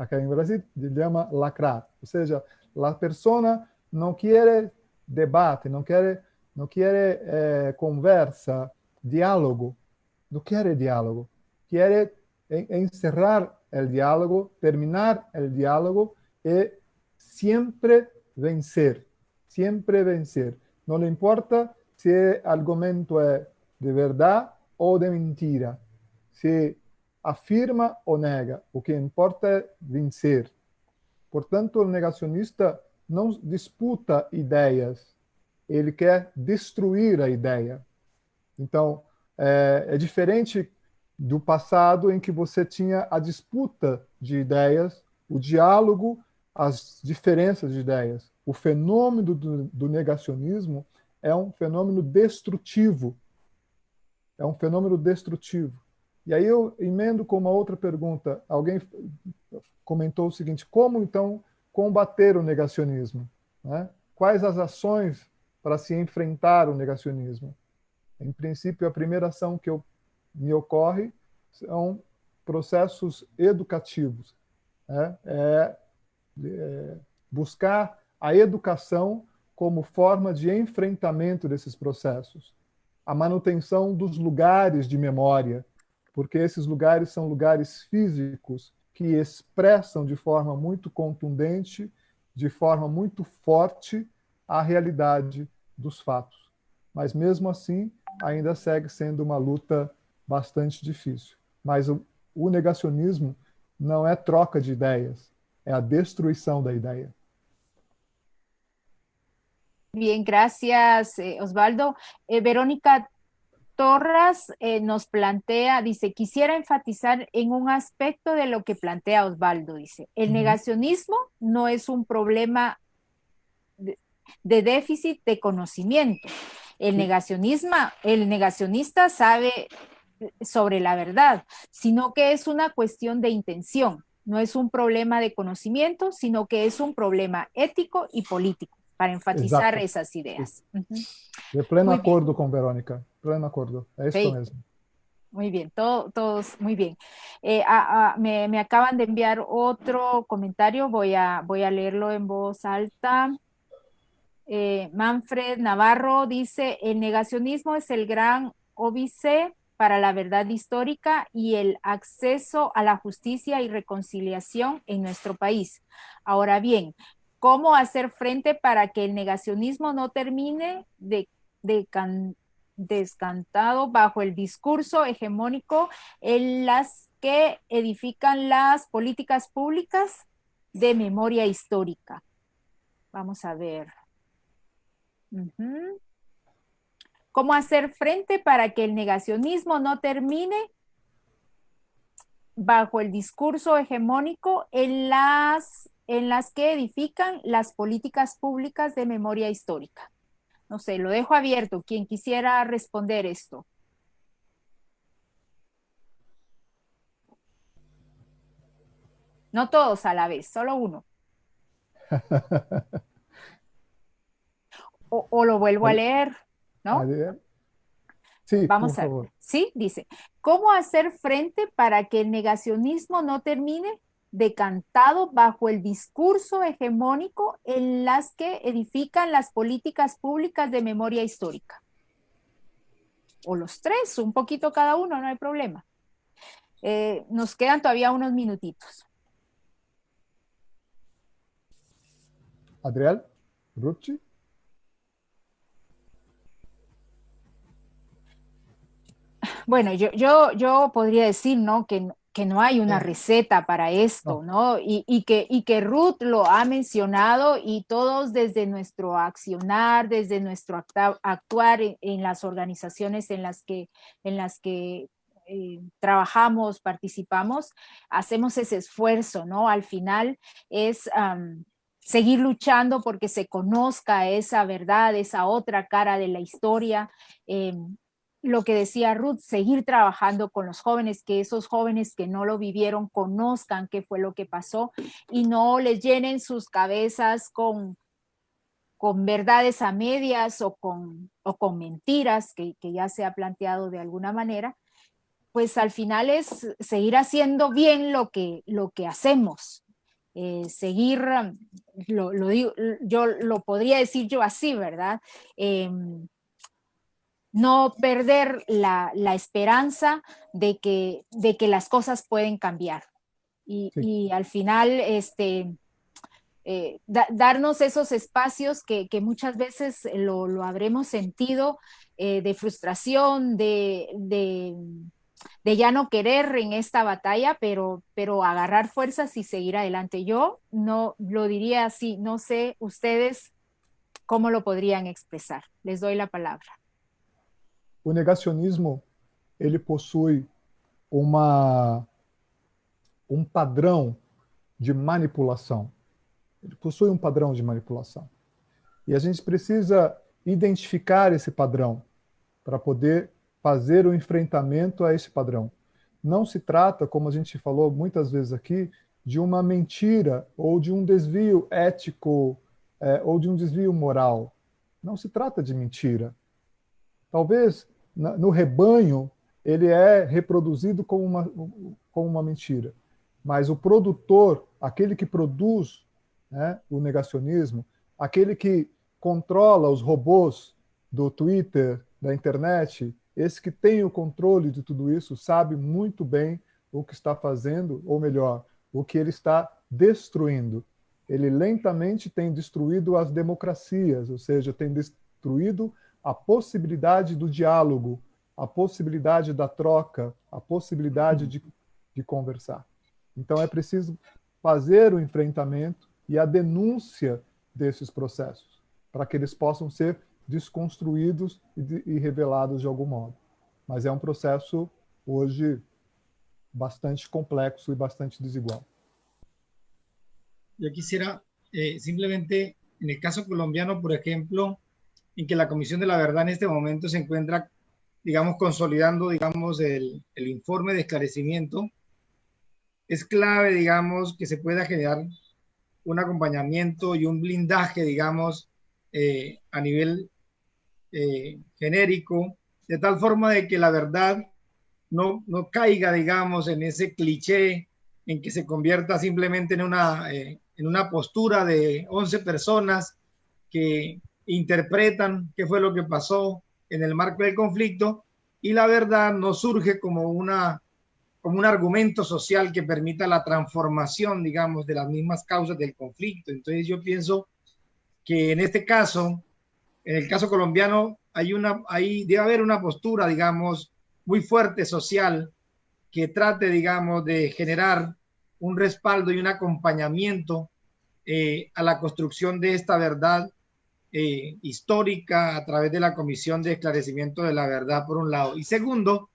E: Aqui em Brasil se chama lacrar, ou seja, a pessoa não quer debate, não quer conversa, diálogo, não quer diálogo, quer encerrar o diálogo, terminar o diálogo e sempre vencer, sempre vencer. Não lhe importa se o argumento é de verdade ou de mentira, se afirma ou nega, o que importa é vencer. Portanto, o negacionista não disputa ideias, ele quer destruir a ideia. Então, é diferente do passado em que você tinha a disputa de ideias, o diálogo, as diferenças de ideias. O fenômeno do negacionismo é um fenômeno destrutivo. É um fenômeno destrutivo. E aí eu emendo com uma outra pergunta. Alguém comentou o seguinte: como então combater o negacionismo? Né? Quais as ações para se enfrentar o negacionismo? Em princípio, a primeira ação que me ocorre são processos educativos. Buscar a educação como forma de enfrentamento desses processos. A manutenção dos lugares de memória, porque esses lugares são lugares físicos que expressam de forma muito contundente, de forma muito forte, a realidade dos fatos. Mas, mesmo assim, ainda segue sendo uma luta bastante difícil. Mas o negacionismo não é troca de ideias, é a destruição da ideia.
B: Bien, gracias, Osvaldo. Verónica Torres nos plantea, dice, quisiera enfatizar en un aspecto de lo que plantea Osvaldo, dice, el negacionismo no es un problema de déficit de conocimiento. El negacionista sabe sobre la verdad, sino que es una cuestión de intención. No es un problema de conocimiento, sino que es un problema ético y político. enfatizar
E: Exato.
B: esas ideas.
E: De pleno
B: Muy bien.
E: acordo con Verónica, pleno acordo, es esto
B: Sí.
E: mismo.
B: Muy bien, todos muy bien. Me acaban de enviar otro comentario, voy a leerlo en voz alta. Manfred Navarro dice, el negacionismo es el gran óbice para la verdad histórica y el acceso a la justicia y reconciliación en nuestro país. Ahora bien, ¿cómo hacer frente para que el negacionismo no termine descantado bajo el discurso hegemónico en las que edifican las políticas públicas de memoria histórica? Vamos a ver. ¿Cómo hacer frente para que el negacionismo no termine bajo el discurso hegemónico en las que edifican las políticas públicas de memoria histórica? No sé, lo dejo abierto. Quien quisiera responder esto. No todos a la vez, solo uno. O lo vuelvo a leer, ¿no?
E: Sí, por
B: Vamos a ver.
E: favor.
B: Sí, dice, ¿cómo hacer frente para que el negacionismo no termine decantado bajo el discurso hegemónico en las que edifican las políticas públicas de memoria histórica? O los tres, un poquito cada uno, no hay problema. Nos quedan todavía unos minutitos.
E: Adriel, Ruchi.
B: Bueno, yo podría decir, ¿no? Que no hay una receta para esto, ¿no? Y que Ruth lo ha mencionado y todos desde nuestro accionar, desde nuestro actuar en las organizaciones en las que trabajamos, participamos, hacemos ese esfuerzo, ¿no? Al final es seguir luchando porque se conozca esa verdad, esa otra cara de la historia. Lo que decía Ruth, seguir trabajando con los jóvenes, que esos jóvenes que no lo vivieron conozcan qué fue lo que pasó y no les llenen sus cabezas con verdades a medias o con mentiras que ya se ha planteado de alguna manera, pues al final es seguir haciendo bien lo que hacemos. Seguir, lo digo, yo lo podría decir yo así, ¿verdad? No perder la esperanza de que las cosas pueden cambiar. Y al final, darnos esos espacios que muchas veces lo habremos sentido, de frustración, de ya no querer en esta batalla, pero agarrar fuerzas y seguir adelante. Yo no lo diría así, no sé ustedes cómo lo podrían expresar. Les doy la palabra.
E: O negacionismo, ele possui um padrão de manipulação. Ele possui um padrão de manipulação. E a gente precisa identificar esse padrão para poder fazer o enfrentamento a esse padrão. Não se trata, como a gente falou muitas vezes aqui, de uma mentira ou de um desvio ético ou de um desvio moral. Não se trata de mentira. Talvez no rebanho ele é reproduzido como uma mentira, mas o produtor, aquele que produz, né, o negacionismo, aquele que controla os robôs do Twitter, da internet, esse que tem o controle de tudo isso, sabe muito bem o que está fazendo, ou melhor, o que ele está destruindo. Ele lentamente tem destruído as democracias, ou seja, tem destruído a possibilidade do diálogo, a possibilidade da troca, a possibilidade de conversar. Então é preciso fazer o enfrentamento e a denúncia desses processos, para que eles possam ser desconstruídos e revelados de algum modo. Mas é um processo, hoje, bastante complexo e bastante desigual.
C: Yo quisiera simplemente, en el caso colombiano, por ejemplo, en que la Comisión de la Verdad en este momento se encuentra, digamos, consolidando, digamos, el informe de esclarecimiento, es clave, digamos, que se pueda generar un acompañamiento y un blindaje, digamos, a nivel genérico, de tal forma de que la verdad no caiga, digamos, en ese cliché, en que se convierta simplemente en una postura de 11 personas que interpretan qué fue lo que pasó en el marco del conflicto, y la verdad no surge como como un argumento social que permita la transformación, digamos, de las mismas causas del conflicto. Entonces yo pienso que en este caso, en el caso colombiano, ahí debe haber una postura, digamos, muy fuerte social que trate, digamos, de generar un respaldo y un acompañamiento a la construcción de esta verdad histórica a través de la Comisión de Esclarecimiento de la Verdad, por un lado. Y segundo,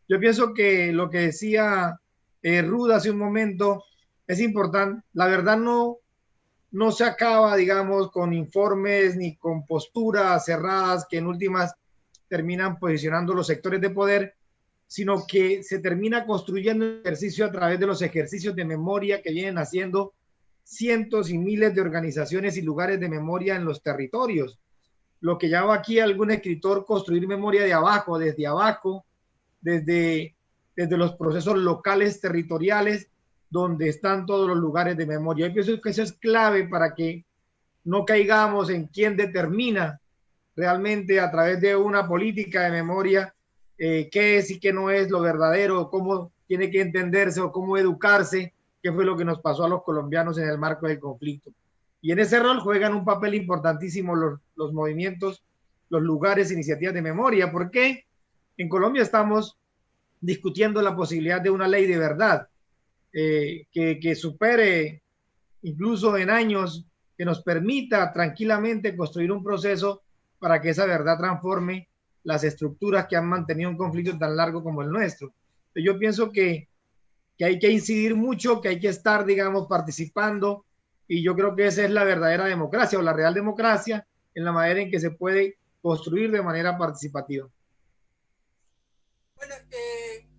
C: yo pienso que lo que decía Ruth hace un momento es importante. La verdad no se acaba, digamos, con informes ni con posturas cerradas que en últimas terminan posicionando los sectores de poder, sino que se termina construyendo el ejercicio a través de los ejercicios de memoria que vienen haciendo cientos y miles de organizaciones y lugares de memoria en los territorios. Lo que llama aquí algún escritor construir memoria de abajo, desde los procesos locales, territoriales, donde están todos los lugares de memoria. Yo pienso que eso es clave para que no caigamos en quién determina realmente a través de una política de memoria qué es y qué no es lo verdadero, cómo tiene que entenderse o cómo educarse, qué fue lo que nos pasó a los colombianos en el marco del conflicto. Y en ese rol juegan un papel importantísimo los movimientos, los lugares, iniciativas de memoria, porque en Colombia estamos discutiendo la posibilidad de una ley de verdad que supere incluso en años, que nos permita tranquilamente construir un proceso para que esa verdad transforme las estructuras que han mantenido un conflicto tan largo como el nuestro. Yo pienso que hay que incidir mucho, que hay que estar, digamos, participando, y yo creo que esa es la verdadera democracia o la real democracia, en la manera en que se puede construir de manera participativa.
D: Bueno,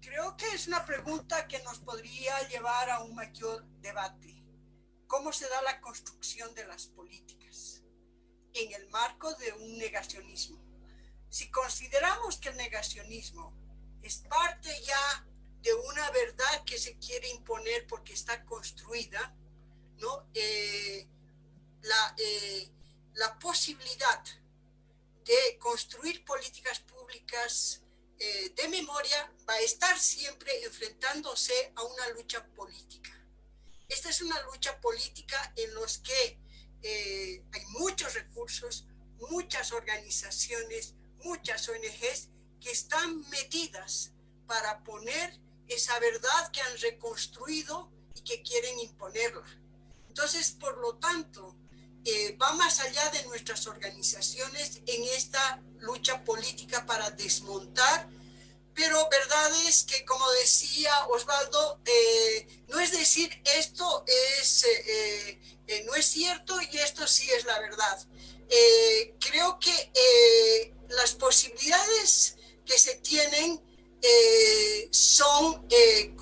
D: creo que es una pregunta que nos podría llevar a un mayor debate. ¿Cómo se da la construcción de las políticas en el marco de un negacionismo? Si consideramos que el negacionismo es parte ya de una verdad que se quiere imponer porque está construida, ¿no? La posibilidad de construir políticas públicas de memoria va a estar siempre enfrentándose a una lucha política. Esta es una lucha política en los que hay muchos recursos, muchas organizaciones, muchas ONGs que están metidas para poner esa verdad que han reconstruido y que quieren imponerla. Entonces, por lo tanto, va más allá de nuestras organizaciones en esta lucha política para desmontar, pero verdad es que, como decía Osvaldo, no es decir esto no es cierto y esto sí es la verdad. Creo que las posibilidades que se tienen son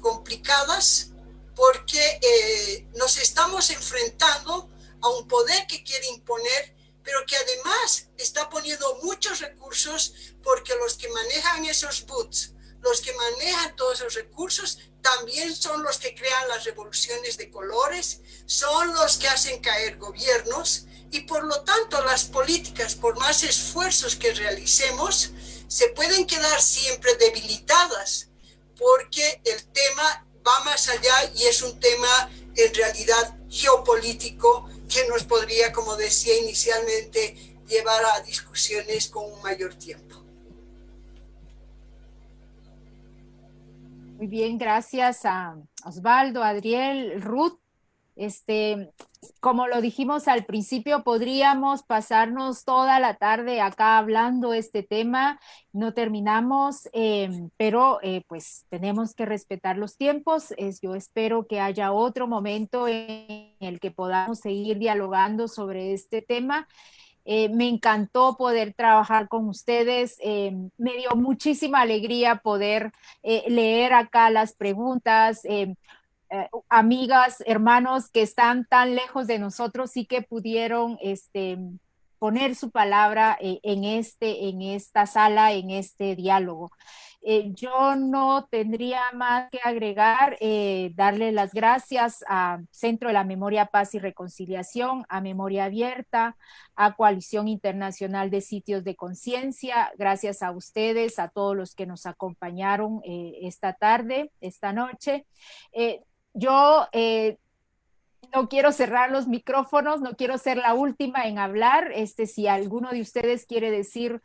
D: complicadas porque nos estamos enfrentando a un poder que quiere imponer, pero que además está poniendo muchos recursos porque los que manejan esos boots, los que manejan todos esos recursos, también son los que crean las revoluciones de colores, son los que hacen caer gobiernos y por lo tanto las políticas, por más esfuerzos que realicemos, se pueden quedar siempre debilitadas porque el tema va más allá y es un tema en realidad geopolítico que nos podría, como decía inicialmente, llevar a discusiones con un mayor tiempo.
B: Muy bien, gracias a Osvaldo, Adriel, Ruth. Como lo dijimos al principio, podríamos pasarnos toda la tarde acá hablando este tema, no terminamos, pero pues tenemos que respetar los tiempos. Yo espero que haya otro momento en el que podamos seguir dialogando sobre este tema. Me encantó poder trabajar con ustedes, me dio muchísima alegría poder leer acá las preguntas, amigas, hermanos que están tan lejos de nosotros y que pudieron poner su palabra en esta sala, en este diálogo. Yo no tendría más que agregar, darle las gracias a Centro de la Memoria, Paz y Reconciliación, a Memoria Abierta, a Coalición Internacional de Sitios de Conciencia. Gracias a ustedes, a todos los que nos acompañaron esta tarde, esta noche. Yo no quiero cerrar los micrófonos, no quiero ser la última en hablar. Si alguno de ustedes quiere decir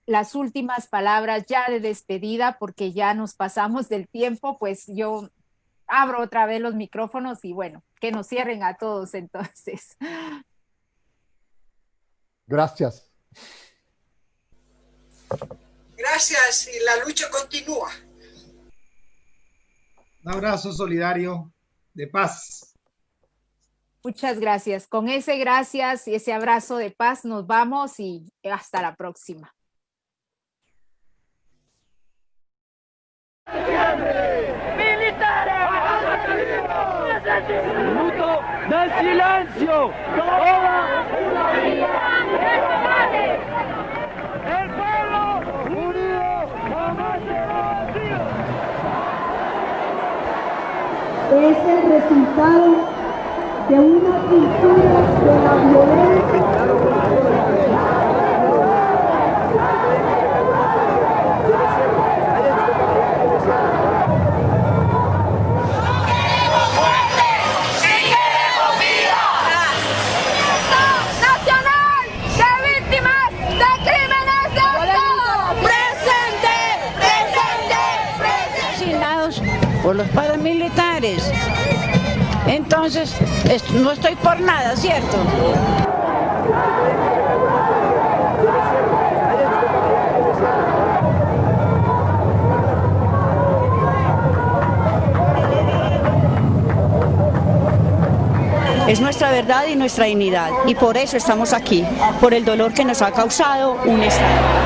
B: las últimas palabras ya de despedida, porque ya nos pasamos del tiempo, pues yo abro otra vez los micrófonos y bueno, que nos cierren a todos entonces.
E: Gracias.
D: Gracias y la lucha continúa.
C: Un abrazo solidario de paz.
B: Muchas gracias. Con ese gracias y ese abrazo de paz nos vamos y hasta la próxima.
F: Minuto del silencio. El pueblo unido jamás será vencido.
G: Es el resultado de una cultura de la violencia.
H: Por los paramilitares. Entonces, no estoy por nada, ¿cierto?
I: Es nuestra verdad y nuestra dignidad, y por eso estamos aquí, por el dolor que nos ha causado un Estado.